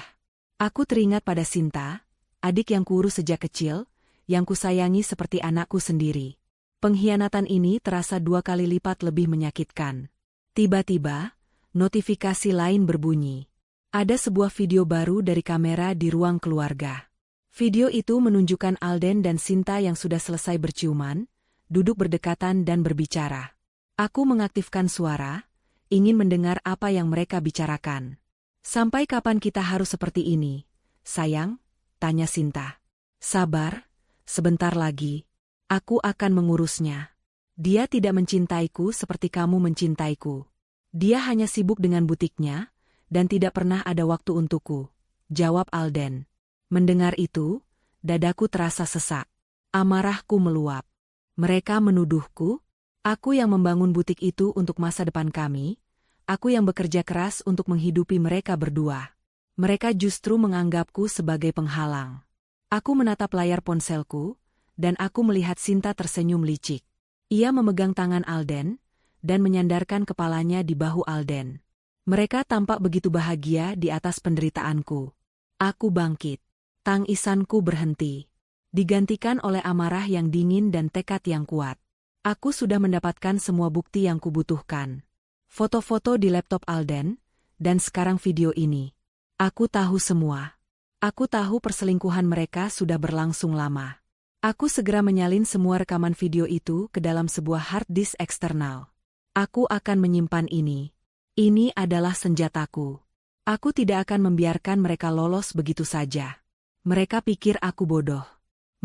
Aku teringat pada Sinta, adik yang kurus sejak kecil, yang kusayangi seperti anakku sendiri. Pengkhianatan ini terasa 2 kali lipat lebih menyakitkan. Tiba-tiba, notifikasi lain berbunyi. Ada sebuah video baru dari kamera di ruang keluarga. Video itu menunjukkan Alden dan Sinta yang sudah selesai berciuman, duduk berdekatan dan berbicara. Aku mengaktifkan suara, ingin mendengar apa yang mereka bicarakan. Sampai kapan kita harus seperti ini, sayang? Tanya Sinta. Sabar, sebentar lagi. Aku akan mengurusnya. Dia tidak mencintaiku seperti kamu mencintaiku. Dia hanya sibuk dengan butiknya, dan tidak pernah ada waktu untukku, jawab Alden. Mendengar itu, dadaku terasa sesak. Amarahku meluap. Mereka menuduhku, aku yang membangun butik itu untuk masa depan kami, aku yang bekerja keras untuk menghidupi mereka berdua. Mereka justru menganggapku sebagai penghalang. Aku menatap layar ponselku, dan aku melihat Sinta tersenyum licik. Ia memegang tangan Alden, dan menyandarkan kepalanya di bahu Alden. Mereka tampak begitu bahagia di atas penderitaanku. Aku bangkit. Tangisanku berhenti. Digantikan oleh amarah yang dingin dan tekad yang kuat. Aku sudah mendapatkan semua bukti yang kubutuhkan. Foto-foto di laptop Alden, dan sekarang video ini. Aku tahu semua. Aku tahu perselingkuhan mereka sudah berlangsung lama. Aku segera menyalin semua rekaman video itu ke dalam sebuah hard disk eksternal. Aku akan menyimpan ini. Ini adalah senjataku. Aku tidak akan membiarkan mereka lolos begitu saja. Mereka pikir aku bodoh.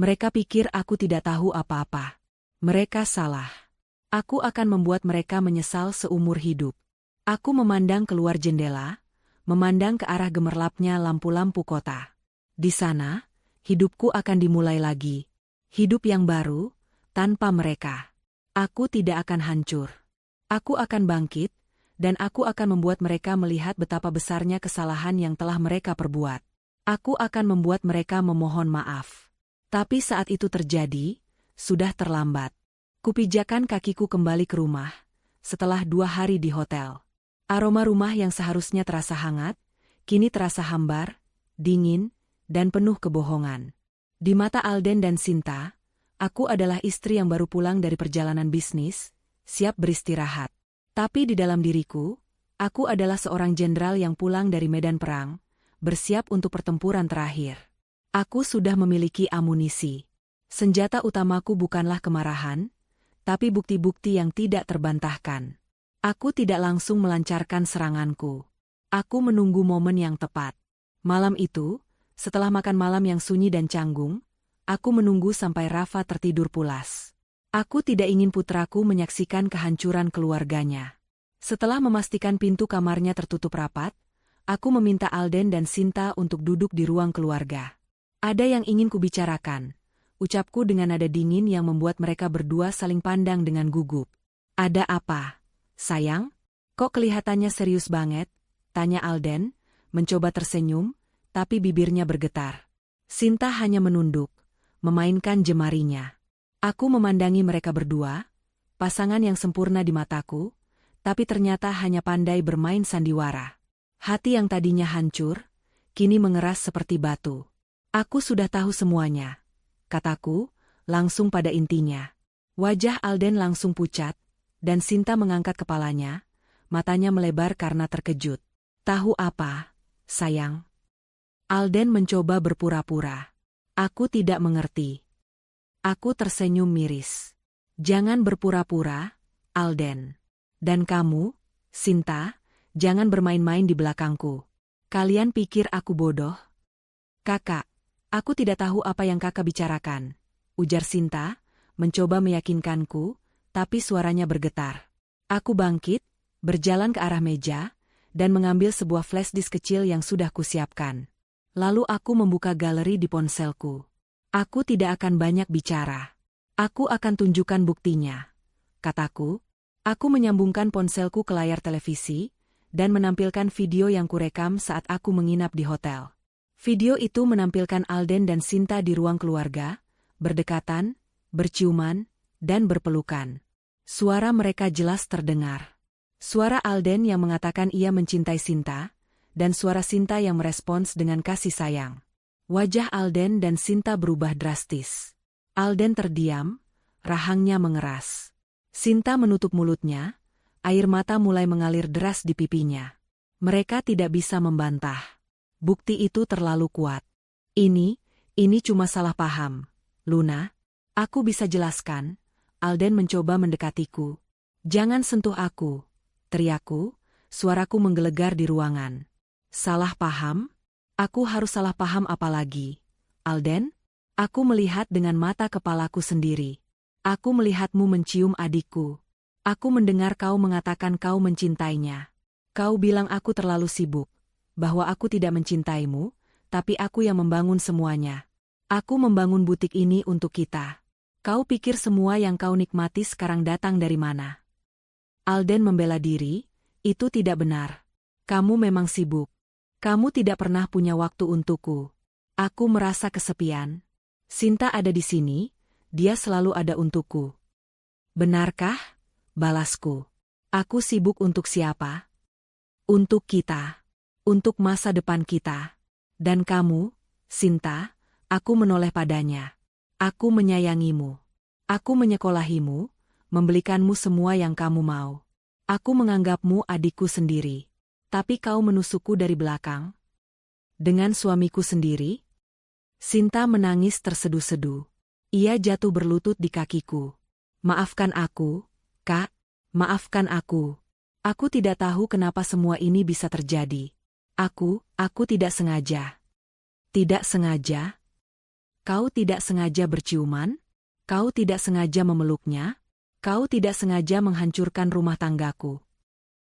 Mereka pikir aku tidak tahu apa-apa. Mereka salah. Aku akan membuat mereka menyesal seumur hidup. Aku memandang keluar jendela, memandang ke arah gemerlapnya lampu-lampu kota. Di sana, hidupku akan dimulai lagi. Hidup yang baru, tanpa mereka. Aku tidak akan hancur. Aku akan bangkit, dan aku akan membuat mereka melihat betapa besarnya kesalahan yang telah mereka perbuat. Aku akan membuat mereka memohon maaf. Tapi saat itu terjadi, sudah terlambat. Kupijakan kakiku kembali ke rumah, setelah 2 hari di hotel. Aroma rumah yang seharusnya terasa hangat, kini terasa hambar, dingin, dan penuh kebohongan. Di mata Alden dan Sinta, aku adalah istri yang baru pulang dari perjalanan bisnis, siap beristirahat. Tapi di dalam diriku, aku adalah seorang jenderal yang pulang dari medan perang, bersiap untuk pertempuran terakhir. Aku sudah memiliki amunisi. Senjata utamaku bukanlah kemarahan, tapi bukti-bukti yang tidak terbantahkan. Aku tidak langsung melancarkan seranganku. Aku menunggu momen yang tepat. Malam itu, setelah makan malam yang sunyi dan canggung, aku menunggu sampai Rafa tertidur pulas. Aku tidak ingin putraku menyaksikan kehancuran keluarganya. Setelah memastikan pintu kamarnya tertutup rapat, aku meminta Alden dan Sinta untuk duduk di ruang keluarga. Ada yang ingin kubicarakan, ucapku dengan nada dingin yang membuat mereka berdua saling pandang dengan gugup. Ada apa, sayang? Kok kelihatannya serius banget? Tanya Alden, mencoba tersenyum, tapi bibirnya bergetar. Sinta hanya menunduk, memainkan jemarinya. Aku memandangi mereka berdua, pasangan yang sempurna di mataku, tapi ternyata hanya pandai bermain sandiwara. Hati yang tadinya hancur, kini mengeras seperti batu. Aku sudah tahu semuanya, kataku, langsung pada intinya. Wajah Alden langsung pucat, dan Sinta mengangkat kepalanya, matanya melebar karena terkejut. Tahu apa, sayang? Alden mencoba berpura-pura. Aku tidak mengerti. Aku tersenyum miris. Jangan berpura-pura, Alden. Dan kamu, Sinta, jangan bermain-main di belakangku. Kalian pikir aku bodoh? Kakak, aku tidak tahu apa yang kakak bicarakan, ujar Sinta, mencoba meyakinkanku, tapi suaranya bergetar. Aku bangkit, berjalan ke arah meja, dan mengambil sebuah flash disk kecil yang sudah kusiapkan. Lalu aku membuka galeri di ponselku. Aku tidak akan banyak bicara. Aku akan tunjukkan buktinya, kataku. Aku menyambungkan ponselku ke layar televisi, dan menampilkan video yang kurekam saat aku menginap di hotel. Video itu menampilkan Alden dan Sinta di ruang keluarga, berdekatan, berciuman, dan berpelukan. Suara mereka jelas terdengar. Suara Alden yang mengatakan ia mencintai Sinta, dan suara Sinta yang merespons dengan kasih sayang. Wajah Alden dan Sinta berubah drastis. Alden terdiam, rahangnya mengeras. Sinta menutup mulutnya, air mata mulai mengalir deras di pipinya. Mereka tidak bisa membantah. Bukti itu terlalu kuat. Ini cuma salah paham. Luna, aku bisa jelaskan. Alden mencoba mendekatiku. Jangan sentuh aku, teriakku, suaraku menggelegar di ruangan. Salah paham? Aku harus salah paham apa lagi? Alden? Aku melihat dengan mata kepalaku sendiri. Aku melihatmu mencium adikku. Aku mendengar kau mengatakan kau mencintainya. Kau bilang aku terlalu sibuk. Bahwa aku tidak mencintaimu, tapi aku yang membangun semuanya. Aku membangun butik ini untuk kita. Kau pikir semua yang kau nikmati sekarang datang dari mana? Alden membela diri, itu tidak benar. Kamu memang sibuk. Kamu tidak pernah punya waktu untukku. Aku merasa kesepian. Sinta ada di sini, dia selalu ada untukku. Benarkah? Balasku. Aku sibuk untuk siapa? Untuk kita. Untuk masa depan kita. Dan kamu, Sinta, aku menoleh padanya. Aku menyayangimu. Aku menyekolahimu, membelikanmu semua yang kamu mau. Aku menganggapmu adikku sendiri. Tapi kau menusukku dari belakang. Dengan suamiku sendiri? Sinta menangis terseduh-seduh. Ia jatuh berlutut di kakiku. Maafkan aku, Kak. Maafkan aku. Aku tidak tahu kenapa semua ini bisa terjadi. Aku tidak sengaja. Tidak sengaja? Kau tidak sengaja berciuman? Kau tidak sengaja memeluknya? Kau tidak sengaja menghancurkan rumah tanggaku.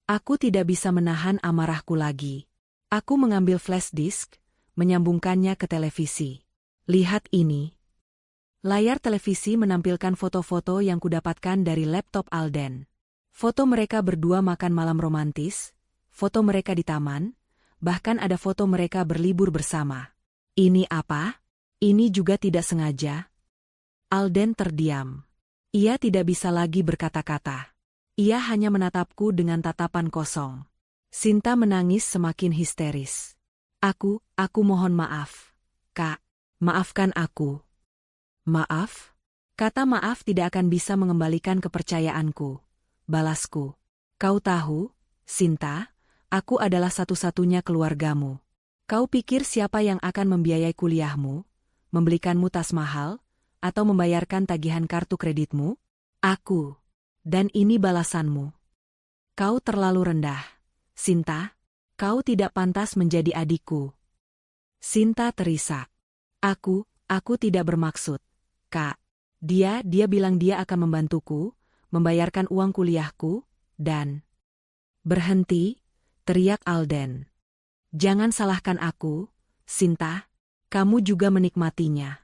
Aku tidak bisa menahan amarahku lagi. Aku mengambil flash disk, menyambungkannya ke televisi. Lihat ini. Layar televisi menampilkan foto-foto yang kudapatkan dari laptop Alden. Foto mereka berdua makan malam romantis, foto mereka di taman, bahkan ada foto mereka berlibur bersama. Ini apa? Ini juga tidak sengaja. Alden terdiam. Ia tidak bisa lagi berkata-kata. Ia hanya menatapku dengan tatapan kosong. Sinta menangis semakin histeris. Aku mohon maaf. Kak, maafkan aku. Maaf? Kata maaf tidak akan bisa mengembalikan kepercayaanku. Balasku. Kau tahu, Sinta, aku adalah satu-satunya keluargamu. Kau pikir siapa yang akan membiayai kuliahmu, membelikanmu tas mahal, atau membayarkan tagihan kartu kreditmu? Aku. Dan ini balasanmu. Kau terlalu rendah. Sinta, kau tidak pantas menjadi adikku. Sinta terisak. Aku tidak bermaksud. Kak, dia bilang dia akan membantuku, membayarkan uang kuliahku, dan... Berhenti, teriak Alden. Jangan salahkan aku, Sinta, kamu juga menikmatinya.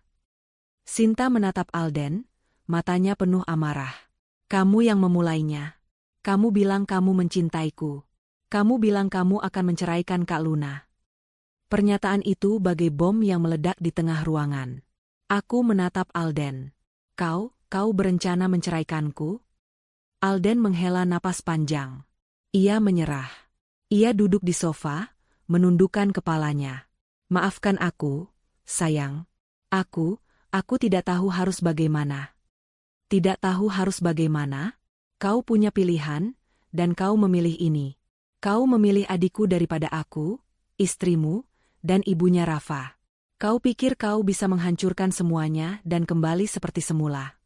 Sinta menatap Alden, matanya penuh amarah. Kamu yang memulainya. Kamu bilang kamu mencintaiku. Kamu bilang kamu akan menceraikan Kak Luna. Pernyataan itu bagai bom yang meledak di tengah ruangan. Aku menatap Alden. Kau berencana menceraikanku? Alden menghela napas panjang. Ia menyerah. Ia duduk di sofa, menundukkan kepalanya. Maafkan aku, sayang. Aku tidak tahu harus bagaimana. Tidak tahu harus bagaimana? Kau punya pilihan, dan kau memilih ini. Kau memilih adikku daripada aku, istrimu, dan ibunya Rafa. Kau pikir kau bisa menghancurkan semuanya dan kembali seperti semula.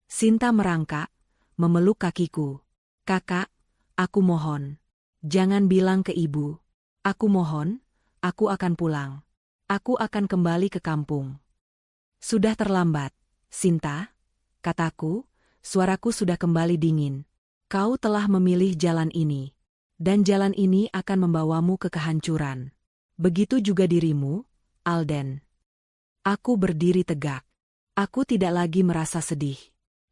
Sinta merangkak, memeluk kakiku. Kakak, aku mohon. Jangan bilang ke ibu. Aku mohon, aku akan pulang. Aku akan kembali ke kampung. Sudah terlambat, Sinta, kataku, suaraku sudah kembali dingin. Kau telah memilih jalan ini. Dan jalan ini akan membawamu ke kehancuran. Begitu juga dirimu, Alden. Aku berdiri tegak. Aku tidak lagi merasa sedih.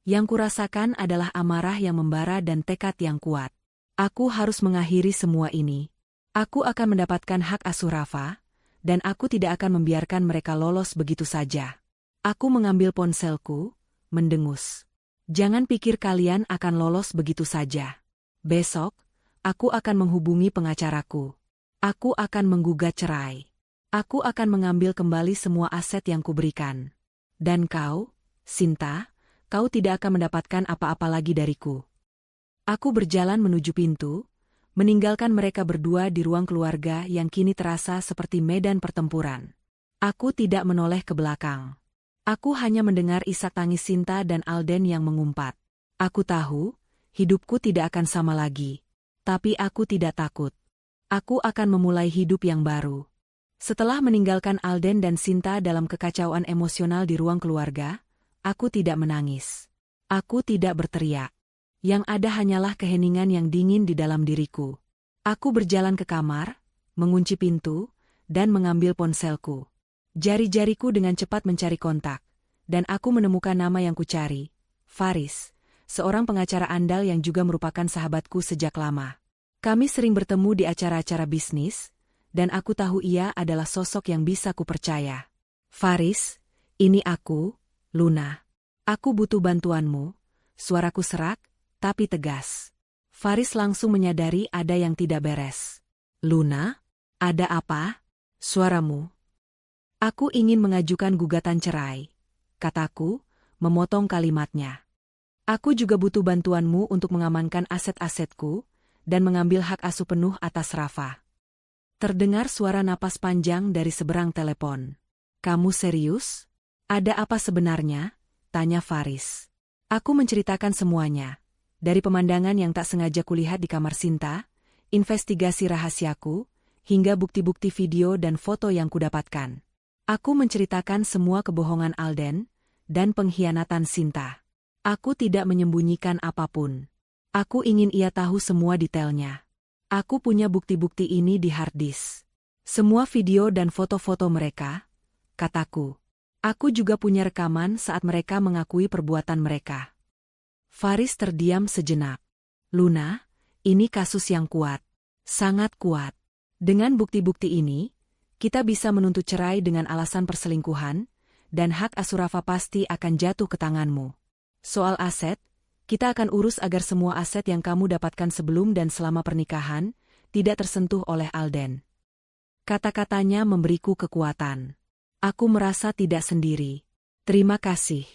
Yang kurasakan adalah amarah yang membara dan tekad yang kuat. Aku harus mengakhiri semua ini. Aku akan mendapatkan hak asuh Rafa, dan aku tidak akan membiarkan mereka lolos begitu saja. Aku mengambil ponselku, mendengus. Jangan pikir kalian akan lolos begitu saja. Besok, aku akan menghubungi pengacaraku. Aku akan menggugat cerai. Aku akan mengambil kembali semua aset yang kuberikan. Dan kau, Sinta, kau tidak akan mendapatkan apa-apa lagi dariku. Aku berjalan menuju pintu, meninggalkan mereka berdua di ruang keluarga yang kini terasa seperti medan pertempuran. Aku tidak menoleh ke belakang. Aku hanya mendengar isak tangis Sinta dan Alden yang mengumpat. Aku tahu, hidupku tidak akan sama lagi. Tapi aku tidak takut. Aku akan memulai hidup yang baru. Setelah meninggalkan Alden dan Sinta dalam kekacauan emosional di ruang keluarga, aku tidak menangis. Aku tidak berteriak. Yang ada hanyalah keheningan yang dingin di dalam diriku. Aku berjalan ke kamar, mengunci pintu, dan mengambil ponselku. Jari-jariku dengan cepat mencari kontak, dan aku menemukan nama yang kucari, Faris, seorang pengacara andal yang juga merupakan sahabatku sejak lama. Kami sering bertemu di acara-acara bisnis, dan aku tahu ia adalah sosok yang bisa kupercaya. Faris, ini aku, Luna. Aku butuh bantuanmu. Suaraku serak, tapi tegas. Faris langsung menyadari ada yang tidak beres. Luna, ada apa? Suaramu. Aku ingin mengajukan gugatan cerai, kataku, memotong kalimatnya. Aku juga butuh bantuanmu untuk mengamankan aset-asetku, dan mengambil hak asuh penuh atas Rafa. Terdengar suara napas panjang dari seberang telepon. Kamu serius? Ada apa sebenarnya? Tanya Faris. Aku menceritakan semuanya. Dari pemandangan yang tak sengaja kulihat di kamar Sinta, investigasi rahasiaku, hingga bukti-bukti video dan foto yang kudapatkan. Aku menceritakan semua kebohongan Alden, dan pengkhianatan Sinta. Aku tidak menyembunyikan apapun. Aku ingin ia tahu semua detailnya. Aku punya bukti-bukti ini di hard disk. Semua video dan foto-foto mereka, kataku. Aku juga punya rekaman saat mereka mengakui perbuatan mereka. Faris terdiam sejenak. Luna, ini kasus yang kuat. Sangat kuat. Dengan bukti-bukti ini, kita bisa menuntut cerai dengan alasan perselingkuhan, dan hak asuh Rafa pasti akan jatuh ke tanganmu. Soal aset, kita akan urus agar semua aset yang kamu dapatkan sebelum dan selama pernikahan tidak tersentuh oleh Alden. Kata-katanya memberiku kekuatan. Aku merasa tidak sendiri. Terima kasih,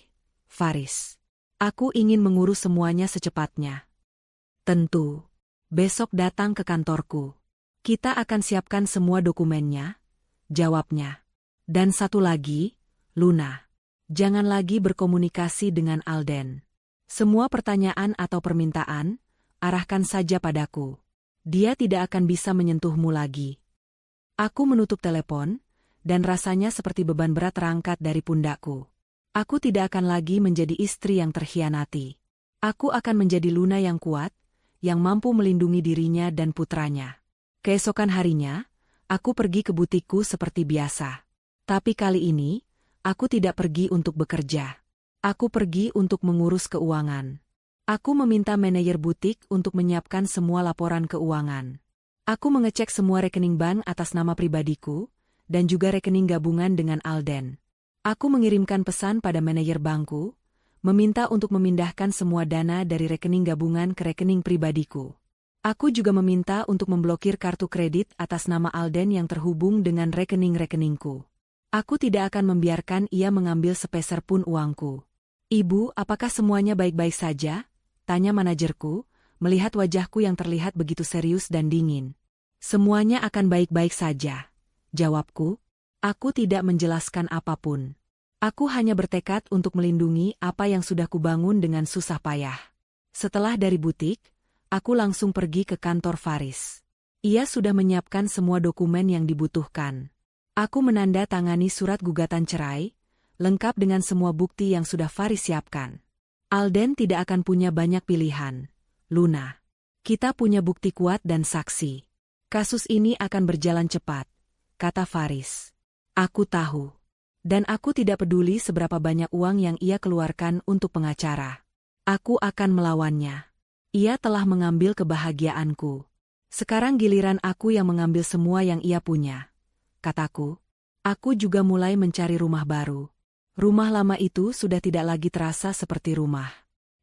Faris. Aku ingin mengurus semuanya secepatnya. Tentu. Besok datang ke kantorku. Kita akan siapkan semua dokumennya, jawabnya. Dan satu lagi, Luna. Jangan lagi berkomunikasi dengan Alden. Semua pertanyaan atau permintaan, arahkan saja padaku. Dia tidak akan bisa menyentuhmu lagi. Aku menutup telepon, dan rasanya seperti beban berat terangkat dari pundakku. Aku tidak akan lagi menjadi istri yang terkhianati. Aku akan menjadi Luna yang kuat, yang mampu melindungi dirinya dan putranya. Keesokan harinya, aku pergi ke butikku seperti biasa. Tapi kali ini, aku tidak pergi untuk bekerja. Aku pergi untuk mengurus keuangan. Aku meminta manajer butik untuk menyiapkan semua laporan keuangan. Aku mengecek semua rekening bank atas nama pribadiku, dan juga rekening gabungan dengan Alden. Aku mengirimkan pesan pada manajer bankku, meminta untuk memindahkan semua dana dari rekening gabungan ke rekening pribadiku. Aku juga meminta untuk memblokir kartu kredit atas nama Alden yang terhubung dengan rekening-rekeningku. Aku tidak akan membiarkan ia mengambil sepeser pun uangku. Ibu, apakah semuanya baik-baik saja? Tanya manajerku, melihat wajahku yang terlihat begitu serius dan dingin. Semuanya akan baik-baik saja. Jawabku, aku tidak menjelaskan apapun. Aku hanya bertekad untuk melindungi apa yang sudah kubangun dengan susah payah. Setelah dari butik, aku langsung pergi ke kantor Faris. Ia sudah menyiapkan semua dokumen yang dibutuhkan. Aku menandatangani surat gugatan cerai, lengkap dengan semua bukti yang sudah Faris siapkan. Alden tidak akan punya banyak pilihan. Luna, kita punya bukti kuat dan saksi. Kasus ini akan berjalan cepat, kata Faris. Aku tahu. Dan aku tidak peduli seberapa banyak uang yang ia keluarkan untuk pengacara. Aku akan melawannya. Ia telah mengambil kebahagiaanku. Sekarang giliran aku yang mengambil semua yang ia punya. Kataku. Aku juga mulai mencari rumah baru. Rumah lama itu sudah tidak lagi terasa seperti rumah.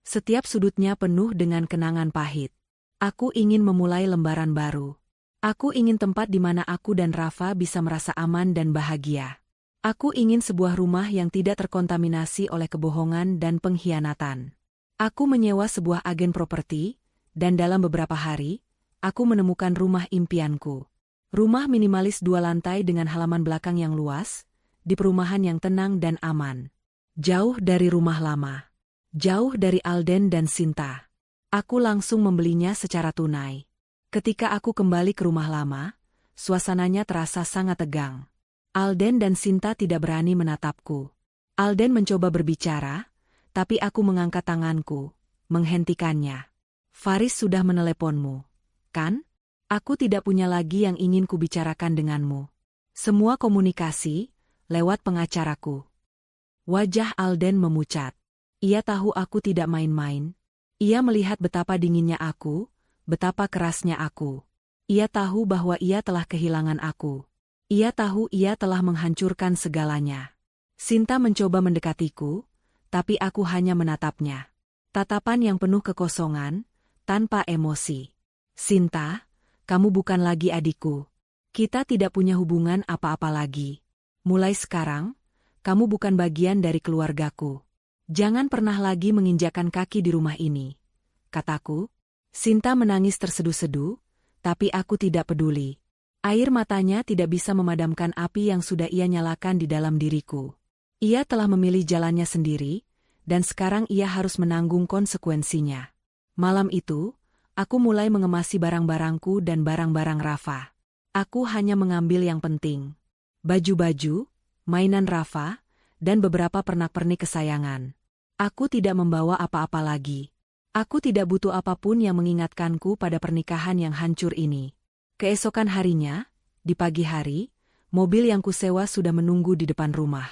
Setiap sudutnya penuh dengan kenangan pahit. Aku ingin memulai lembaran baru. Aku ingin tempat di mana aku dan Rafa bisa merasa aman dan bahagia. Aku ingin sebuah rumah yang tidak terkontaminasi oleh kebohongan dan pengkhianatan. Aku menyewa sebuah agen properti, dan dalam beberapa hari, aku menemukan rumah impianku. Rumah minimalis 2 lantai dengan halaman belakang yang luas, di perumahan yang tenang dan aman. Jauh dari rumah lama. Jauh dari Alden dan Sinta. Aku langsung membelinya secara tunai. Ketika aku kembali ke rumah lama, suasananya terasa sangat tegang. Alden dan Sinta tidak berani menatapku. Alden mencoba berbicara, tapi aku mengangkat tanganku, menghentikannya. Faris sudah meneleponmu, kan? Aku tidak punya lagi yang ingin kubicarakan denganmu. Semua komunikasi, lewat pengacaraku. Wajah Alden memucat. Ia tahu aku tidak main-main. Ia melihat betapa dinginnya aku, betapa kerasnya aku. Ia tahu bahwa ia telah kehilangan aku. Ia tahu ia telah menghancurkan segalanya. Sinta mencoba mendekatiku, tapi aku hanya menatapnya. Tatapan yang penuh kekosongan, tanpa emosi. Sinta, kamu bukan lagi adikku. Kita tidak punya hubungan apa-apa lagi. Mulai sekarang, kamu bukan bagian dari keluargaku. Jangan pernah lagi menginjakkan kaki di rumah ini, kataku. Sinta menangis terseduh-seduh, tapi aku tidak peduli. Air matanya tidak bisa memadamkan api yang sudah ia nyalakan di dalam diriku. Ia telah memilih jalannya sendiri, dan sekarang ia harus menanggung konsekuensinya. Malam itu, aku mulai mengemasi barang-barangku dan barang-barang Rafa. Aku hanya mengambil yang penting. Baju-baju, mainan Rafa, dan beberapa pernak-pernik kesayangan. Aku tidak membawa apa-apa lagi. Aku tidak butuh apapun yang mengingatkanku pada pernikahan yang hancur ini. Keesokan harinya, di pagi hari, mobil yang kusewa sudah menunggu di depan rumah.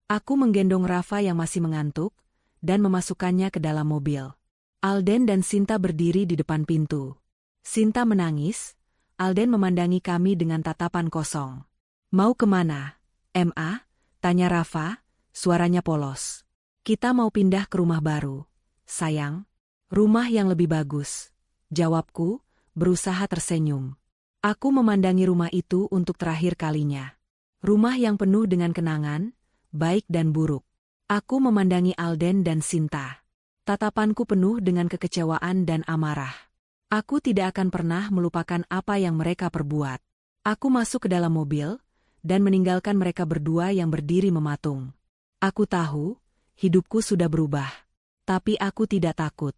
Aku menggendong Rafa yang masih mengantuk, dan memasukkannya ke dalam mobil. Alden dan Sinta berdiri di depan pintu. Sinta menangis, Alden memandangi kami dengan tatapan kosong. Mau kemana, Ma? Tanya Rafa, suaranya polos. Kita mau pindah ke rumah baru, sayang. Rumah yang lebih bagus, jawabku, berusaha tersenyum. Aku memandangi rumah itu untuk terakhir kalinya. Rumah yang penuh dengan kenangan, baik dan buruk. Aku memandangi Alden dan Sinta. Tatapanku penuh dengan kekecewaan dan amarah. Aku tidak akan pernah melupakan apa yang mereka perbuat. Aku masuk ke dalam mobil, dan meninggalkan mereka berdua yang berdiri mematung. Aku tahu, hidupku sudah berubah. Tapi aku tidak takut.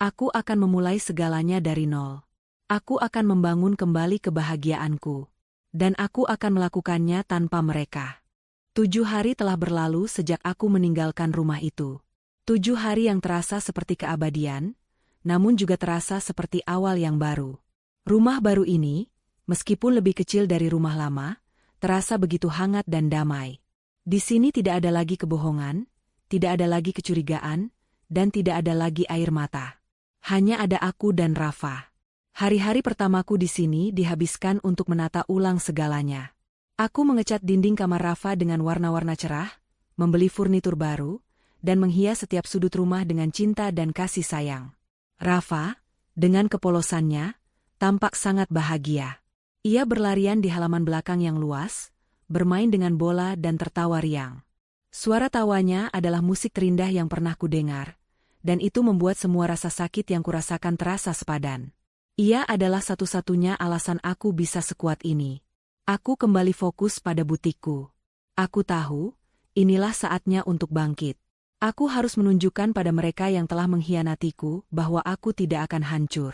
Aku akan memulai segalanya dari nol. Aku akan membangun kembali kebahagiaanku. Dan aku akan melakukannya tanpa mereka. 7 hari telah berlalu sejak aku meninggalkan rumah itu. 7 hari yang terasa seperti keabadian, namun juga terasa seperti awal yang baru. Rumah baru ini, meskipun lebih kecil dari rumah lama, terasa begitu hangat dan damai. Di sini tidak ada lagi kebohongan, tidak ada lagi kecurigaan, dan tidak ada lagi air mata. Hanya ada aku dan Rafa. Hari-hari pertamaku di sini dihabiskan untuk menata ulang segalanya. Aku mengecat dinding kamar Rafa dengan warna-warna cerah, membeli furnitur baru, dan menghias setiap sudut rumah dengan cinta dan kasih sayang. Rafa, dengan kepolosannya, tampak sangat bahagia. Ia berlarian di halaman belakang yang luas, bermain dengan bola dan tertawa riang. Suara tawanya adalah musik terindah yang pernah kudengar, dan itu membuat semua rasa sakit yang kurasakan terasa sepadan. Ia adalah satu-satunya alasan aku bisa sekuat ini. Aku kembali fokus pada butikku. Aku tahu, inilah saatnya untuk bangkit. Aku harus menunjukkan pada mereka yang telah mengkhianatiku bahwa aku tidak akan hancur.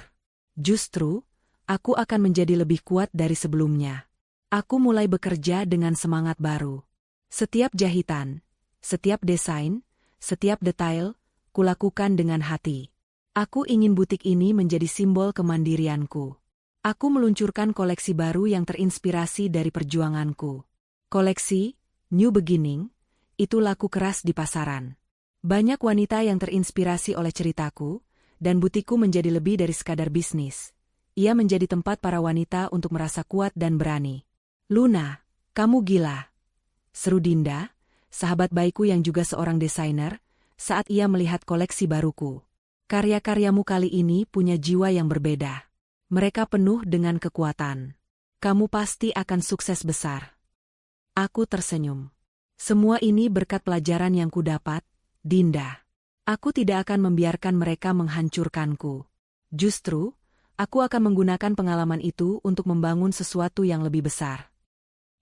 Justru, aku akan menjadi lebih kuat dari sebelumnya. Aku mulai bekerja dengan semangat baru. Setiap jahitan, setiap desain, setiap detail, kulakukan dengan hati. Aku ingin butik ini menjadi simbol kemandirianku. Aku meluncurkan koleksi baru yang terinspirasi dari perjuanganku. Koleksi New Beginning, itu laku keras di pasaran. Banyak wanita yang terinspirasi oleh ceritaku, dan butikku menjadi lebih dari sekadar bisnis. Ia menjadi tempat para wanita untuk merasa kuat dan berani. Luna, kamu gila, seru Dinda, sahabat baikku yang juga seorang desainer, saat ia melihat koleksi baruku. Karya-karyamu kali ini punya jiwa yang berbeda. Mereka penuh dengan kekuatan. Kamu pasti akan sukses besar. Aku tersenyum. Semua ini berkat pelajaran yang kudapat, Dinda. Aku tidak akan membiarkan mereka menghancurkanku. Justru, aku akan menggunakan pengalaman itu untuk membangun sesuatu yang lebih besar.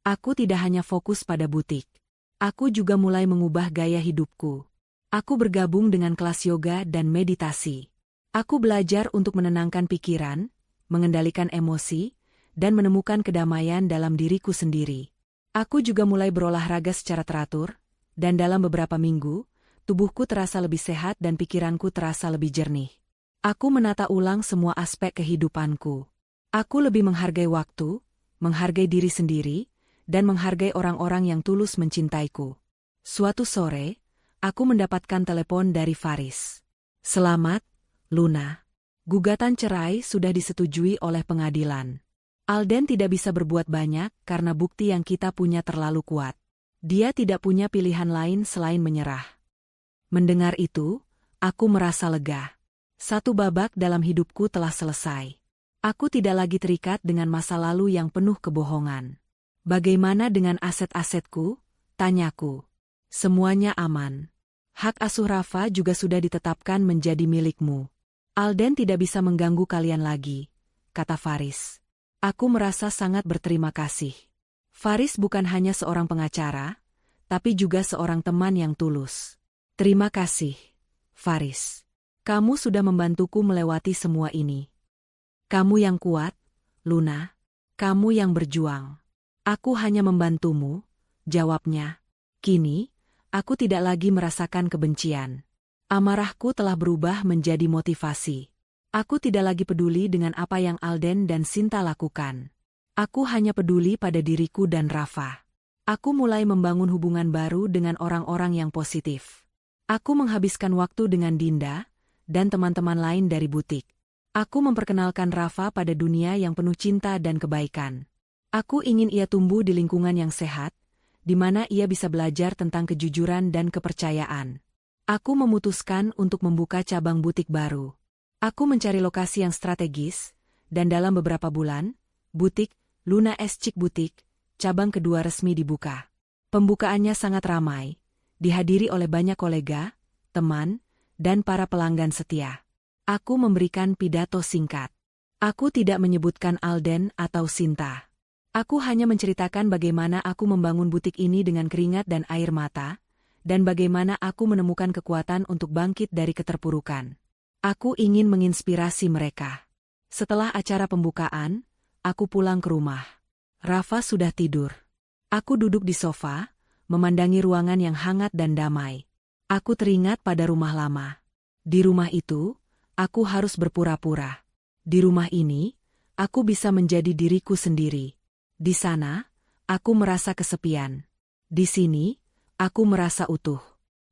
Aku tidak hanya fokus pada butik. Aku juga mulai mengubah gaya hidupku. Aku bergabung dengan kelas yoga dan meditasi. Aku belajar untuk menenangkan pikiran, mengendalikan emosi, dan menemukan kedamaian dalam diriku sendiri. Aku juga mulai berolahraga secara teratur, dan dalam beberapa minggu, tubuhku terasa lebih sehat dan pikiranku terasa lebih jernih. Aku menata ulang semua aspek kehidupanku. Aku lebih menghargai waktu, menghargai diri sendiri, dan menghargai orang-orang yang tulus mencintaiku. Suatu sore, aku mendapatkan telepon dari Faris. Selamat, Luna. Gugatan cerai sudah disetujui oleh pengadilan. Alden tidak bisa berbuat banyak karena bukti yang kita punya terlalu kuat. Dia tidak punya pilihan lain selain menyerah. Mendengar itu, aku merasa lega. Satu babak dalam hidupku telah selesai. Aku tidak lagi terikat dengan masa lalu yang penuh kebohongan. Bagaimana dengan aset-asetku? Tanyaku. Semuanya aman. Hak asuh Rafa juga sudah ditetapkan menjadi milikmu. Alden tidak bisa mengganggu kalian lagi, kata Faris. Aku merasa sangat berterima kasih. Faris bukan hanya seorang pengacara, tapi juga seorang teman yang tulus. Terima kasih, Faris. Kamu sudah membantuku melewati semua ini. Kamu yang kuat, Luna. Kamu yang berjuang. Aku hanya membantumu, jawabnya. Kini, aku tidak lagi merasakan kebencian. Amarahku telah berubah menjadi motivasi. Aku tidak lagi peduli dengan apa yang Alden dan Sinta lakukan. Aku hanya peduli pada diriku dan Rafa. Aku mulai membangun hubungan baru dengan orang-orang yang positif. Aku menghabiskan waktu dengan Dinda dan teman-teman lain dari butik. Aku memperkenalkan Rafa pada dunia yang penuh cinta dan kebaikan. Aku ingin ia tumbuh di lingkungan yang sehat, di mana ia bisa belajar tentang kejujuran dan kepercayaan. Aku memutuskan untuk membuka cabang butik baru. Aku mencari lokasi yang strategis, dan dalam beberapa bulan, butik Luna S Chic Boutique, cabang kedua resmi dibuka. Pembukaannya sangat ramai, dihadiri oleh banyak kolega, teman, dan para pelanggan setia. Aku memberikan pidato singkat. Aku tidak menyebutkan Alden atau Sinta. Aku hanya menceritakan bagaimana aku membangun butik ini dengan keringat dan air mata, dan bagaimana aku menemukan kekuatan untuk bangkit dari keterpurukan. Aku ingin menginspirasi mereka. Setelah acara pembukaan, aku pulang ke rumah. Rafa sudah tidur. Aku duduk di sofa, memandangi ruangan yang hangat dan damai. Aku teringat pada rumah lama. Di rumah itu, aku harus berpura-pura. Di rumah ini, aku bisa menjadi diriku sendiri. Di sana, aku merasa kesepian. Di sini, aku merasa utuh.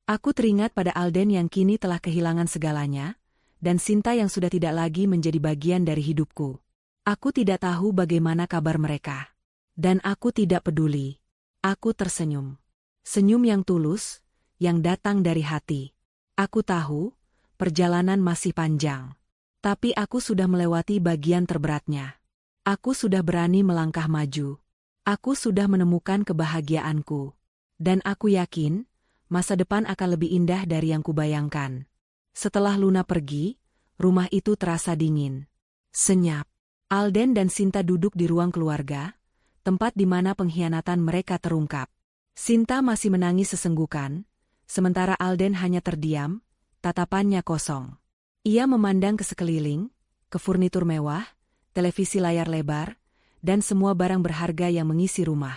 Aku teringat pada Alden yang kini telah kehilangan segalanya, dan Sinta yang sudah tidak lagi menjadi bagian dari hidupku. Aku tidak tahu bagaimana kabar mereka. Dan aku tidak peduli. Aku tersenyum. Senyum yang tulus, yang datang dari hati. Aku tahu, perjalanan masih panjang. Tapi aku sudah melewati bagian terberatnya. Aku sudah berani melangkah maju. Aku sudah menemukan kebahagiaanku. Dan aku yakin, masa depan akan lebih indah dari yang kubayangkan. Setelah Luna pergi, rumah itu terasa dingin. Senyap. Alden dan Sinta duduk di ruang keluarga, tempat di mana pengkhianatan mereka terungkap. Sinta masih menangis sesenggukan, sementara Alden hanya terdiam, tatapannya kosong. Ia memandang ke sekeliling, ke furnitur mewah, televisi layar lebar, dan semua barang berharga yang mengisi rumah.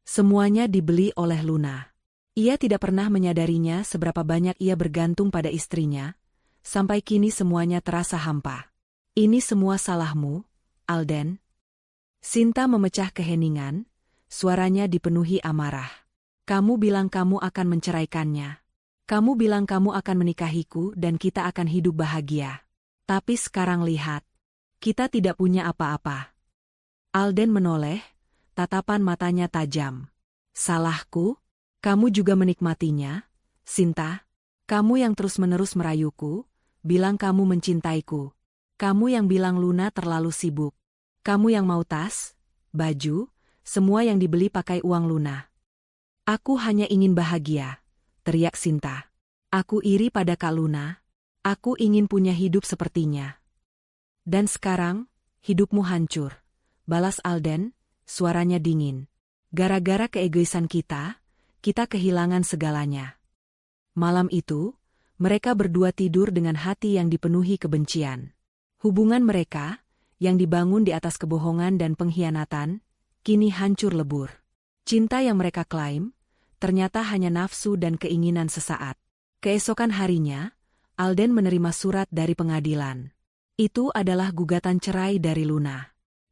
Semuanya dibeli oleh Luna. Ia tidak pernah menyadarinya seberapa banyak ia bergantung pada istrinya, sampai kini semuanya terasa hampa. Ini semua salahmu, Alden. Sinta memecah keheningan, suaranya dipenuhi amarah. Kamu bilang kamu akan menceraikannya. Kamu bilang kamu akan menikahiku dan kita akan hidup bahagia. Tapi sekarang lihat, kita tidak punya apa-apa. Alden menoleh, tatapan matanya tajam. Salahku? Kamu juga menikmatinya, Sinta? Kamu yang terus-menerus merayuku, bilang kamu mencintaiku. Kamu yang bilang Luna terlalu sibuk. Kamu yang mau tas, baju, semua yang dibeli pakai uang Luna. Aku hanya ingin bahagia, teriak Sinta. Aku iri pada Kak Luna. Aku ingin punya hidup sepertinya. Dan sekarang, hidupmu hancur, balas Alden, suaranya dingin. Gara-gara keegoisan kita kehilangan segalanya. Malam itu, mereka berdua tidur dengan hati yang dipenuhi kebencian. Hubungan mereka, yang dibangun di atas kebohongan dan pengkhianatan, kini hancur lebur. Cinta yang mereka klaim, ternyata hanya nafsu dan keinginan sesaat. Keesokan harinya, Alden menerima surat dari pengadilan. Itu adalah gugatan cerai dari Luna.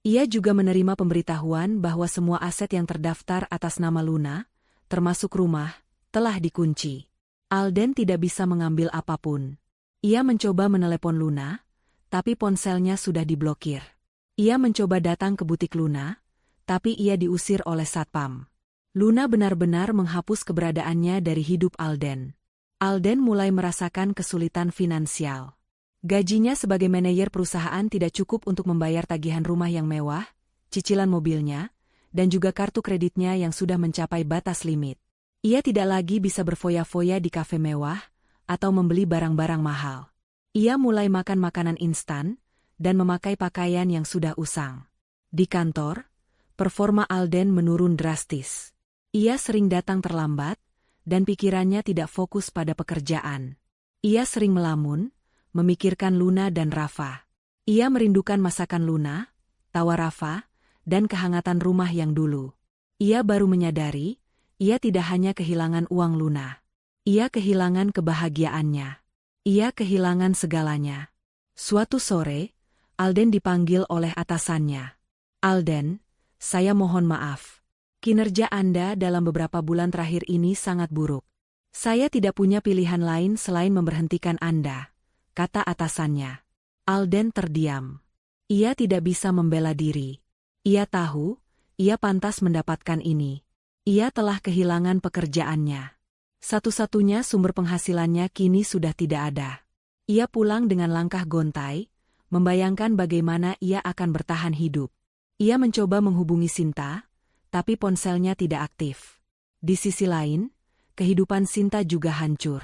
Ia juga menerima pemberitahuan bahwa semua aset yang terdaftar atas nama Luna, termasuk rumah, telah dikunci. Alden tidak bisa mengambil apapun. Ia mencoba menelepon Luna, tapi ponselnya sudah diblokir. Ia mencoba datang ke butik Luna, tapi ia diusir oleh satpam. Luna benar-benar menghapus keberadaannya dari hidup Alden. Alden mulai merasakan kesulitan finansial. Gajinya sebagai manajer perusahaan tidak cukup untuk membayar tagihan rumah yang mewah, cicilan mobilnya, dan juga kartu kreditnya yang sudah mencapai batas limit. Ia tidak lagi bisa berfoya-foya di kafe mewah, atau membeli barang-barang mahal. Ia mulai makan makanan instan, dan memakai pakaian yang sudah usang. Di kantor, performa Alden menurun drastis. Ia sering datang terlambat, dan pikirannya tidak fokus pada pekerjaan. Ia sering melamun, memikirkan Luna dan Rafa. Ia merindukan masakan Luna, tawa Rafa, dan kehangatan rumah yang dulu. Ia baru menyadari, ia tidak hanya kehilangan uang Luna. Ia kehilangan kebahagiaannya. Ia kehilangan segalanya. Suatu sore, Alden dipanggil oleh atasannya. "Alden, saya mohon maaf. Kinerja Anda dalam beberapa bulan terakhir ini sangat buruk. Saya tidak punya pilihan lain selain memberhentikan Anda," kata atasannya. Alden terdiam. Ia tidak bisa membela diri. Ia tahu, ia pantas mendapatkan ini. Ia telah kehilangan pekerjaannya. Satu-satunya sumber penghasilannya kini sudah tidak ada. Ia pulang dengan langkah gontai, membayangkan bagaimana ia akan bertahan hidup. Ia mencoba menghubungi Sinta, tapi ponselnya tidak aktif. Di sisi lain, kehidupan Sinta juga hancur.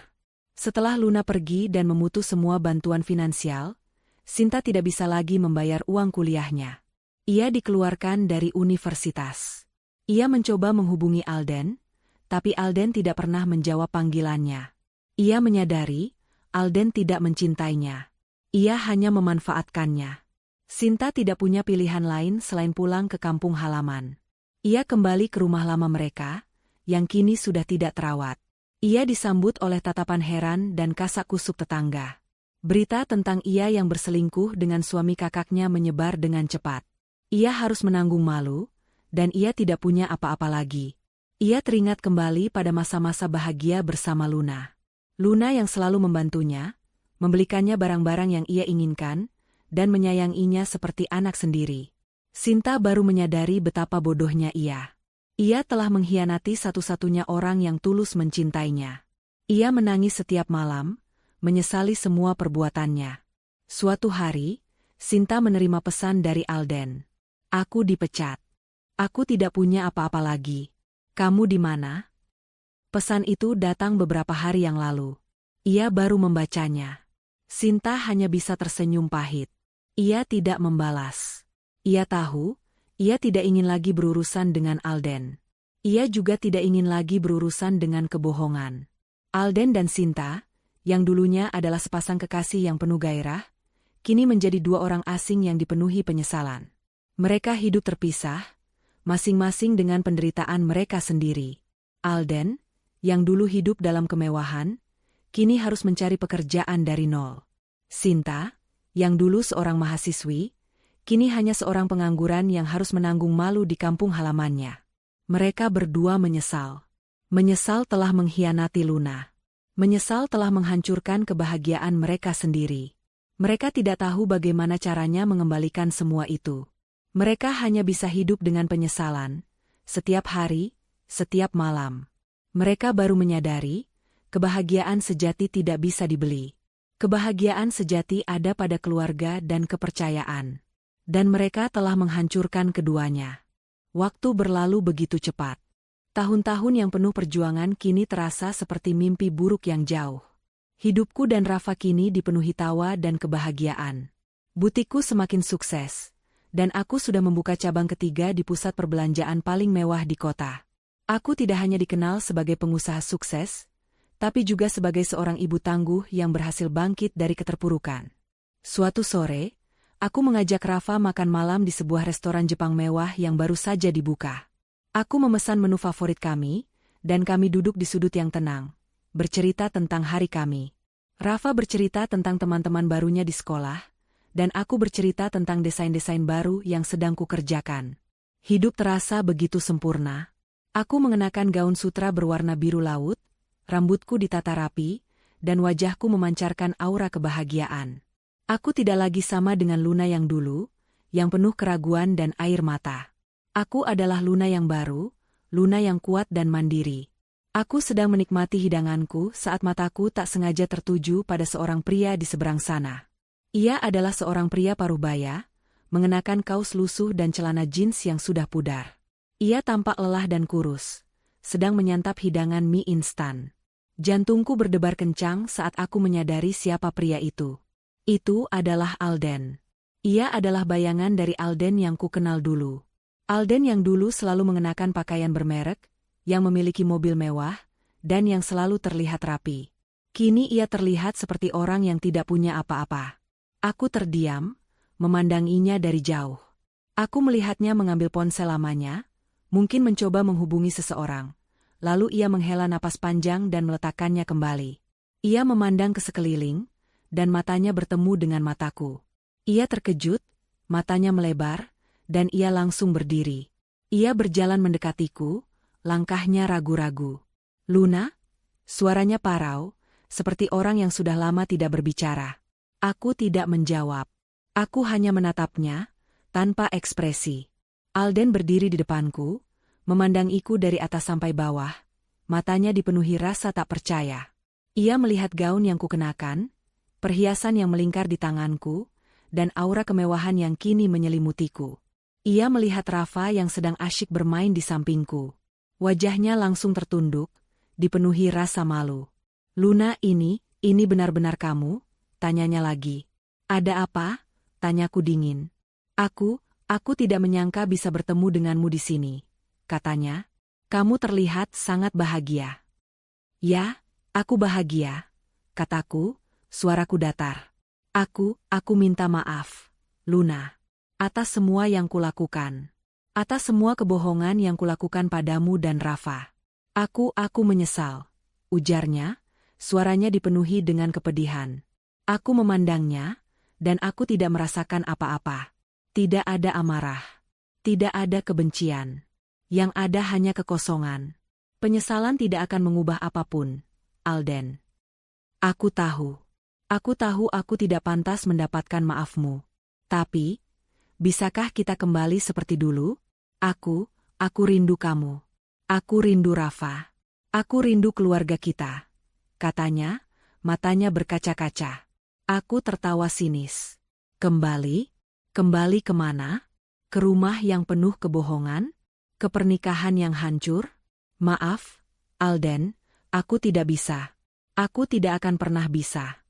Setelah Luna pergi dan memutus semua bantuan finansial, Sinta tidak bisa lagi membayar uang kuliahnya. Ia dikeluarkan dari universitas. Ia mencoba menghubungi Alden, tapi Alden tidak pernah menjawab panggilannya. Ia menyadari, Alden tidak mencintainya. Ia hanya memanfaatkannya. Sinta tidak punya pilihan lain selain pulang ke kampung halaman. Ia kembali ke rumah lama mereka, yang kini sudah tidak terawat. Ia disambut oleh tatapan heran dan kasak-kusuk tetangga. Berita tentang ia yang berselingkuh dengan suami kakaknya menyebar dengan cepat. Ia harus menanggung malu, dan ia tidak punya apa-apa lagi. Ia teringat kembali pada masa-masa bahagia bersama Luna. Luna yang selalu membantunya, membelikannya barang-barang yang ia inginkan, dan menyayanginya seperti anak sendiri. Sinta baru menyadari betapa bodohnya ia. Ia telah mengkhianati satu-satunya orang yang tulus mencintainya. Ia menangis setiap malam, menyesali semua perbuatannya. Suatu hari, Sinta menerima pesan dari Alden. "Aku dipecat. Aku tidak punya apa-apa lagi. Kamu di mana?" Pesan itu datang beberapa hari yang lalu. Ia baru membacanya. Sinta hanya bisa tersenyum pahit. Ia tidak membalas. Ia tahu, ia tidak ingin lagi berurusan dengan Alden. Ia juga tidak ingin lagi berurusan dengan kebohongan. Alden dan Sinta, yang dulunya adalah sepasang kekasih yang penuh gairah, kini menjadi dua orang asing yang dipenuhi penyesalan. Mereka hidup terpisah, masing-masing dengan penderitaan mereka sendiri. Alden, yang dulu hidup dalam kemewahan, kini harus mencari pekerjaan dari nol. Sinta, yang dulu seorang mahasiswi, kini hanya seorang pengangguran yang harus menanggung malu di kampung halamannya. Mereka berdua menyesal. Menyesal telah mengkhianati Luna. Menyesal telah menghancurkan kebahagiaan mereka sendiri. Mereka tidak tahu bagaimana caranya mengembalikan semua itu. Mereka hanya bisa hidup dengan penyesalan, setiap hari, setiap malam. Mereka baru menyadari, kebahagiaan sejati tidak bisa dibeli. Kebahagiaan sejati ada pada keluarga dan kepercayaan. Dan mereka telah menghancurkan keduanya. Waktu berlalu begitu cepat. Tahun-tahun yang penuh perjuangan kini terasa seperti mimpi buruk yang jauh. Hidupku dan Rafa kini dipenuhi tawa dan kebahagiaan. Butikku semakin sukses. Dan aku sudah membuka cabang ketiga di pusat perbelanjaan paling mewah di kota. Aku tidak hanya dikenal sebagai pengusaha sukses, tapi juga sebagai seorang ibu tangguh yang berhasil bangkit dari keterpurukan. Suatu sore, aku mengajak Rafa makan malam di sebuah restoran Jepang mewah yang baru saja dibuka. Aku memesan menu favorit kami, dan kami duduk di sudut yang tenang, bercerita tentang hari kami. Rafa bercerita tentang teman-teman barunya di sekolah, dan aku bercerita tentang desain-desain baru yang sedang kukerjakan. Hidup terasa begitu sempurna. Aku mengenakan gaun sutra berwarna biru laut, rambutku ditata rapi, dan wajahku memancarkan aura kebahagiaan. Aku tidak lagi sama dengan Luna yang dulu, yang penuh keraguan dan air mata. Aku adalah Luna yang baru, Luna yang kuat dan mandiri. Aku sedang menikmati hidanganku saat mataku tak sengaja tertuju pada seorang pria di seberang sana. Ia adalah seorang pria parubaya, mengenakan kaos lusuh dan celana jeans yang sudah pudar. Ia tampak lelah dan kurus, sedang menyantap hidangan mie instan. Jantungku berdebar kencang saat aku menyadari siapa pria itu. Itu adalah Alden. Ia adalah bayangan dari Alden yang kukenal dulu. Alden yang dulu selalu mengenakan pakaian bermerek, yang memiliki mobil mewah, dan yang selalu terlihat rapi. Kini ia terlihat seperti orang yang tidak punya apa-apa. Aku terdiam, memandanginya dari jauh. Aku melihatnya mengambil ponsel lamanya, mungkin mencoba menghubungi seseorang. Lalu ia menghela napas panjang dan meletakkannya kembali. Ia memandang ke sekeliling, dan matanya bertemu dengan mataku. Ia terkejut, matanya melebar, dan ia langsung berdiri. Ia berjalan mendekatiku, langkahnya ragu-ragu. "Luna?" Suaranya parau, seperti orang yang sudah lama tidak berbicara. Aku tidak menjawab. Aku hanya menatapnya, tanpa ekspresi. Alden berdiri di depanku, memandangiku dari atas sampai bawah, matanya dipenuhi rasa tak percaya. Ia melihat gaun yang kukenakan, perhiasan yang melingkar di tanganku, dan aura kemewahan yang kini menyelimutiku. Ia melihat Rafa yang sedang asyik bermain di sampingku. Wajahnya langsung tertunduk, dipenuhi rasa malu. "Luna, ini benar-benar kamu?" Tanyanya lagi. "Ada apa?" Tanyaku dingin. Aku tidak menyangka bisa bertemu denganmu di sini," katanya. "Kamu terlihat sangat bahagia." "Ya, aku bahagia," kataku, suaraku datar. Aku minta maaf, Luna, atas semua yang kulakukan. Atas semua kebohongan yang kulakukan padamu dan Rafa. Aku menyesal," ujarnya, suaranya dipenuhi dengan kepedihan. Aku memandangnya, dan aku tidak merasakan apa-apa. Tidak ada amarah. Tidak ada kebencian. Yang ada hanya kekosongan. Penyesalan tidak akan mengubah apapun, Alden. Aku tahu aku tidak pantas mendapatkan maafmu. Tapi, bisakah kita kembali seperti dulu? Aku rindu kamu. Aku rindu Rafa. Aku rindu keluarga kita, katanya, matanya berkaca-kaca. Aku tertawa sinis. Kembali? Kembali kemana? Ke rumah yang penuh kebohongan? Ke pernikahan yang hancur? Maaf, Alden, aku tidak bisa. Aku tidak akan pernah bisa.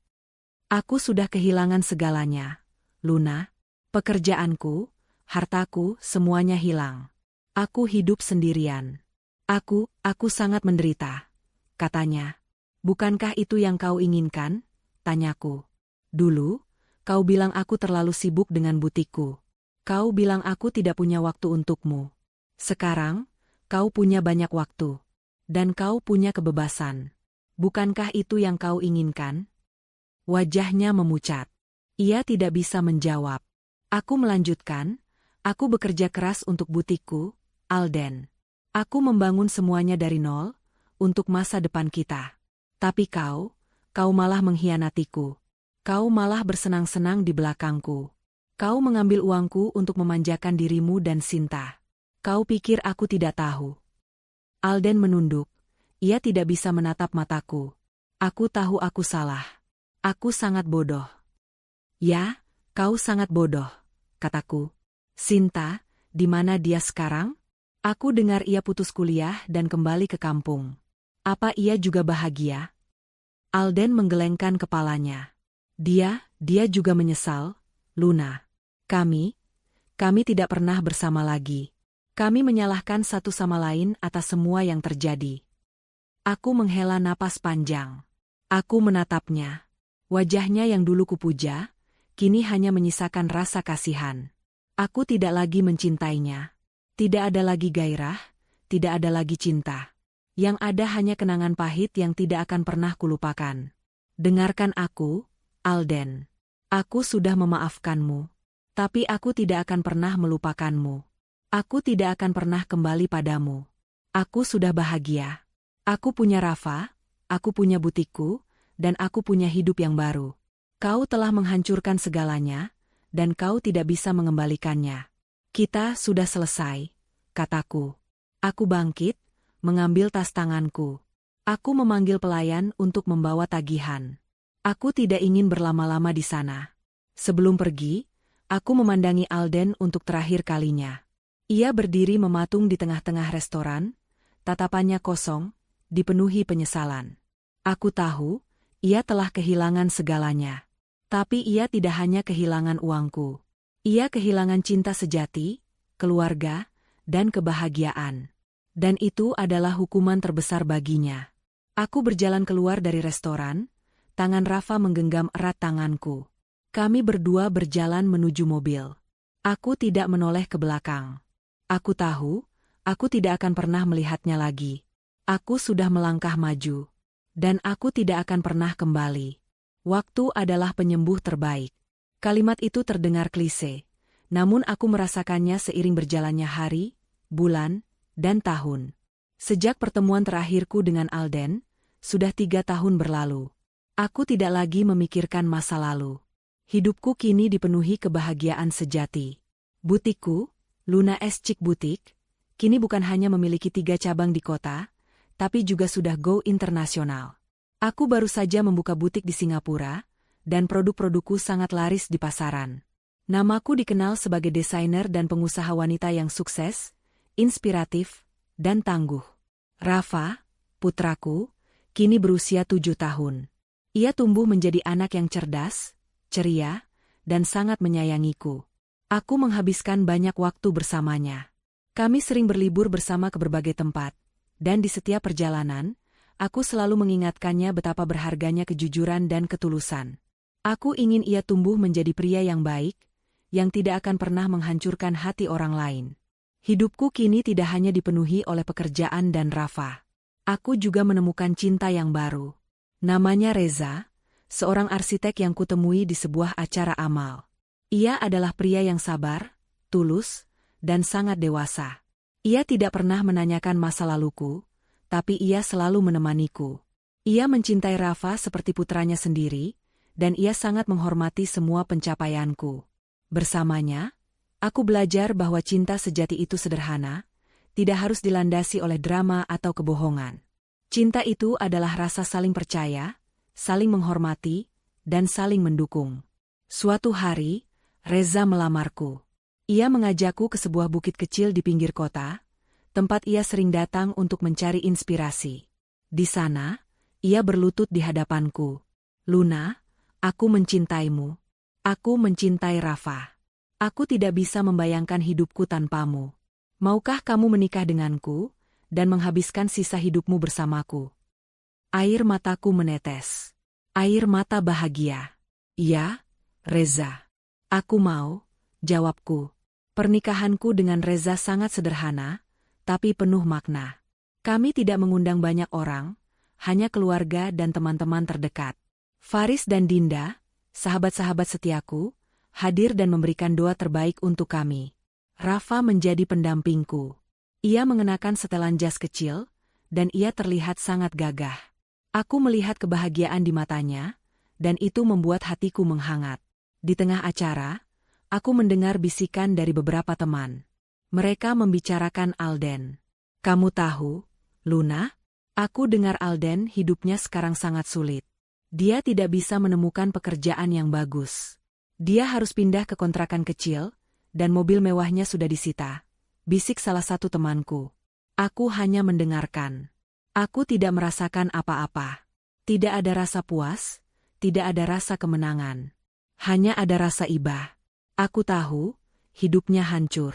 Aku sudah kehilangan segalanya, Luna. Pekerjaanku, hartaku, semuanya hilang. Aku hidup sendirian. Aku sangat menderita, katanya. Bukankah itu yang kau inginkan? Tanyaku. Dulu, kau bilang aku terlalu sibuk dengan butikku. Kau bilang aku tidak punya waktu untukmu. Sekarang, kau punya banyak waktu. Dan kau punya kebebasan. Bukankah itu yang kau inginkan? Wajahnya memucat. Ia tidak bisa menjawab. Aku melanjutkan, aku bekerja keras untuk butikku, Alden. Aku membangun semuanya dari nol, untuk masa depan kita. Tapi kau malah mengkhianatiku. Kau malah bersenang-senang di belakangku. Kau mengambil uangku untuk memanjakan dirimu dan Sinta. Kau pikir aku tidak tahu? Alden menunduk. Ia tidak bisa menatap mataku. Aku tahu aku salah. Aku sangat bodoh. Ya, kau sangat bodoh, kataku. Sinta, di mana dia sekarang? Aku dengar ia putus kuliah dan kembali ke kampung. Apa ia juga bahagia? Alden menggelengkan kepalanya. Dia juga menyesal, Luna. Kami tidak pernah bersama lagi. Kami menyalahkan satu sama lain atas semua yang terjadi. Aku menghela napas panjang. Aku menatapnya. Wajahnya yang dulu kupuja, kini hanya menyisakan rasa kasihan. Aku tidak lagi mencintainya. Tidak ada lagi gairah, tidak ada lagi cinta. Yang ada hanya kenangan pahit yang tidak akan pernah kulupakan. Dengarkan aku, Alden. Aku sudah memaafkanmu. Tapi aku tidak akan pernah melupakanmu. Aku tidak akan pernah kembali padamu. Aku sudah bahagia. Aku punya Rafa, aku punya butikku, dan aku punya hidup yang baru. Kau telah menghancurkan segalanya, dan kau tidak bisa mengembalikannya. Kita sudah selesai, kataku. Aku bangkit, mengambil tas tanganku. Aku memanggil pelayan untuk membawa tagihan. Aku tidak ingin berlama-lama di sana. Sebelum pergi, aku memandangi Alden untuk terakhir kalinya. Ia berdiri mematung di tengah-tengah restoran, tatapannya kosong, dipenuhi penyesalan. Aku tahu, ia telah kehilangan segalanya. Tapi ia tidak hanya kehilangan uangku. Ia kehilangan cinta sejati, keluarga, dan kebahagiaan. Dan itu adalah hukuman terbesar baginya. Aku berjalan keluar dari restoran, tangan Rafa menggenggam erat tanganku. Kami berdua berjalan menuju mobil. Aku tidak menoleh ke belakang. Aku tahu, aku tidak akan pernah melihatnya lagi. Aku sudah melangkah maju. Dan aku tidak akan pernah kembali. Waktu adalah penyembuh terbaik. Kalimat itu terdengar klise, namun aku merasakannya seiring berjalannya hari, bulan, dan tahun. Sejak pertemuan terakhirku dengan Alden, sudah 3 tahun berlalu. Aku tidak lagi memikirkan masa lalu. Hidupku kini dipenuhi kebahagiaan sejati. Butikku, Luna S Chic Boutique, kini bukan hanya memiliki 3 cabang di kota, tapi juga sudah go internasional. Aku baru saja membuka butik di Singapura, dan produk-produkku sangat laris di pasaran. Namaku dikenal sebagai desainer dan pengusaha wanita yang sukses, inspiratif, dan tangguh. Rafa, putraku, kini berusia 7 tahun. Ia tumbuh menjadi anak yang cerdas, ceria, dan sangat menyayangiku. Aku menghabiskan banyak waktu bersamanya. Kami sering berlibur bersama ke berbagai tempat, dan di setiap perjalanan, aku selalu mengingatkannya betapa berharganya kejujuran dan ketulusan. Aku ingin ia tumbuh menjadi pria yang baik, yang tidak akan pernah menghancurkan hati orang lain. Hidupku kini tidak hanya dipenuhi oleh pekerjaan dan Rafa. Aku juga menemukan cinta yang baru. Namanya Reza, seorang arsitek yang kutemui di sebuah acara amal. Ia adalah pria yang sabar, tulus, dan sangat dewasa. Ia tidak pernah menanyakan masa laluku, tapi ia selalu menemaniku. Ia mencintai Rafa seperti putranya sendiri, dan ia sangat menghormati semua pencapaianku. Bersamanya, aku belajar bahwa cinta sejati itu sederhana, tidak harus dilandasi oleh drama atau kebohongan. Cinta itu adalah rasa saling percaya, saling menghormati, dan saling mendukung. Suatu hari, Reza melamarku. Ia mengajakku ke sebuah bukit kecil di pinggir kota, tempat ia sering datang untuk mencari inspirasi. Di sana, ia berlutut di hadapanku. Luna, aku mencintaimu. Aku mencintai Rafa. Aku tidak bisa membayangkan hidupku tanpamu. Maukah kamu menikah denganku, dan menghabiskan sisa hidupmu bersamaku? Air mataku menetes. Air mata bahagia. Iya, Reza. Aku mau, jawabku. Pernikahanku dengan Reza sangat sederhana, tapi penuh makna. Kami tidak mengundang banyak orang, hanya keluarga dan teman-teman terdekat. Faris dan Dinda, sahabat-sahabat setiaku, hadir dan memberikan doa terbaik untuk kami. Rafa menjadi pendampingku. Ia mengenakan setelan jas kecil, dan ia terlihat sangat gagah. Aku melihat kebahagiaan di matanya, dan itu membuat hatiku menghangat. Di tengah acara, aku mendengar bisikan dari beberapa teman. Mereka membicarakan Alden. Kamu tahu, Luna? Aku dengar Alden hidupnya sekarang sangat sulit. Dia tidak bisa menemukan pekerjaan yang bagus. Dia harus pindah ke kontrakan kecil, dan mobil mewahnya sudah disita. Bisik salah satu temanku. Aku hanya mendengarkan. Aku tidak merasakan apa-apa. Tidak ada rasa puas, tidak ada rasa kemenangan. Hanya ada rasa iba. Aku tahu, hidupnya hancur.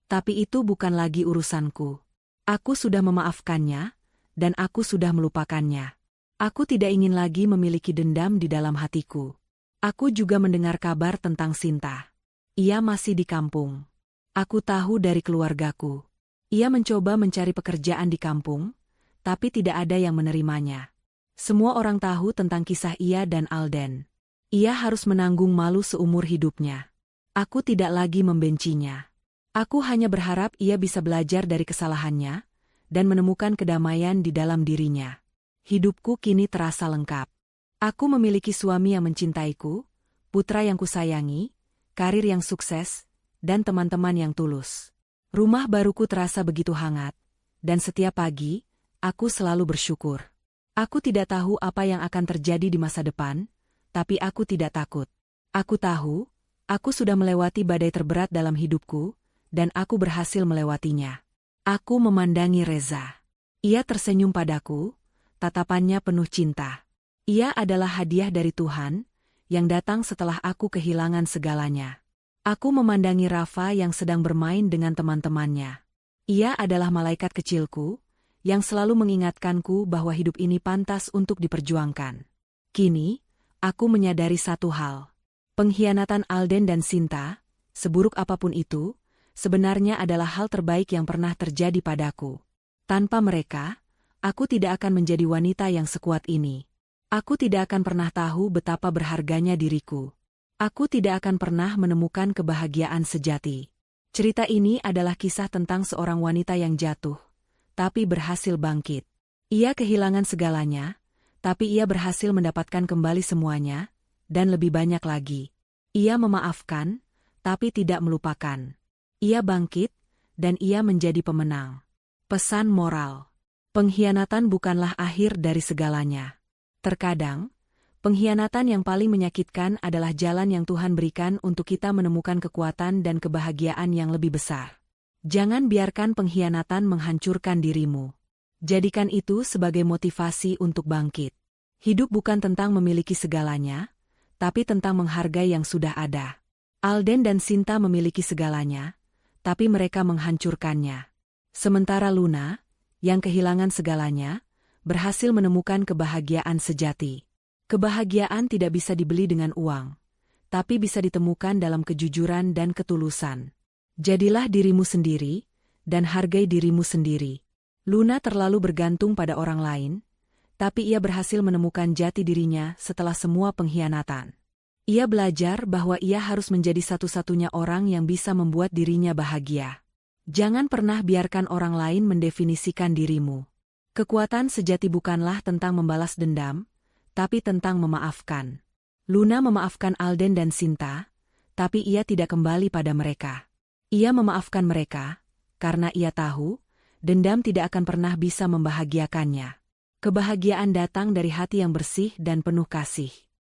Tapi itu bukan lagi urusanku. Aku sudah memaafkannya, dan aku sudah melupakannya. Aku tidak ingin lagi memiliki dendam di dalam hatiku. Aku juga mendengar kabar tentang Sinta. Ia masih di kampung. Aku tahu dari keluargaku. Ia mencoba mencari pekerjaan di kampung, tapi tidak ada yang menerimanya. Semua orang tahu tentang kisah ia dan Alden. Ia harus menanggung malu seumur hidupnya. Aku tidak lagi membencinya. Aku hanya berharap ia bisa belajar dari kesalahannya dan menemukan kedamaian di dalam dirinya. Hidupku kini terasa lengkap. Aku memiliki suami yang mencintaiku, putra yang kusayangi, karir yang sukses, dan teman-teman yang tulus. Rumah baruku terasa begitu hangat, dan setiap pagi, aku selalu bersyukur. Aku tidak tahu apa yang akan terjadi di masa depan, tapi aku tidak takut. Aku tahu, aku sudah melewati badai terberat dalam hidupku, dan aku berhasil melewatinya. Aku memandangi Reza. Ia tersenyum padaku, tatapannya penuh cinta. Ia adalah hadiah dari Tuhan, yang datang setelah aku kehilangan segalanya. Aku memandangi Rafa yang sedang bermain dengan teman-temannya. Ia adalah malaikat kecilku, yang selalu mengingatkanku bahwa hidup ini pantas untuk diperjuangkan. Kini, aku menyadari satu hal. Pengkhianatan Alden dan Sinta, seburuk apapun itu, sebenarnya adalah hal terbaik yang pernah terjadi padaku. Tanpa mereka, aku tidak akan menjadi wanita yang sekuat ini. Aku tidak akan pernah tahu betapa berharganya diriku. Aku tidak akan pernah menemukan kebahagiaan sejati. Cerita ini adalah kisah tentang seorang wanita yang jatuh, tapi berhasil bangkit. Ia kehilangan segalanya, tapi ia berhasil mendapatkan kembali semuanya, dan lebih banyak lagi. Ia memaafkan, tapi tidak melupakan. Ia bangkit, dan ia menjadi pemenang. Pesan moral: pengkhianatan bukanlah akhir dari segalanya. Terkadang, pengkhianatan yang paling menyakitkan adalah jalan yang Tuhan berikan untuk kita menemukan kekuatan dan kebahagiaan yang lebih besar. Jangan biarkan pengkhianatan menghancurkan dirimu. Jadikan itu sebagai motivasi untuk bangkit. Hidup bukan tentang memiliki segalanya, tapi tentang menghargai yang sudah ada. Alden dan Sinta memiliki segalanya, tapi mereka menghancurkannya. Sementara Luna, yang kehilangan segalanya, berhasil menemukan kebahagiaan sejati. Kebahagiaan tidak bisa dibeli dengan uang, tapi bisa ditemukan dalam kejujuran dan ketulusan. Jadilah dirimu sendiri, dan hargai dirimu sendiri. Luna terlalu bergantung pada orang lain, tapi ia berhasil menemukan jati dirinya setelah semua pengkhianatan. Ia belajar bahwa ia harus menjadi satu-satunya orang yang bisa membuat dirinya bahagia. Jangan pernah biarkan orang lain mendefinisikan dirimu. Kekuatan sejati bukanlah tentang membalas dendam, tapi tentang memaafkan. Luna memaafkan Alden dan Sinta, tapi ia tidak kembali pada mereka. Ia memaafkan mereka, karena ia tahu, dendam tidak akan pernah bisa membahagiakannya. Kebahagiaan datang dari hati yang bersih dan penuh kasih.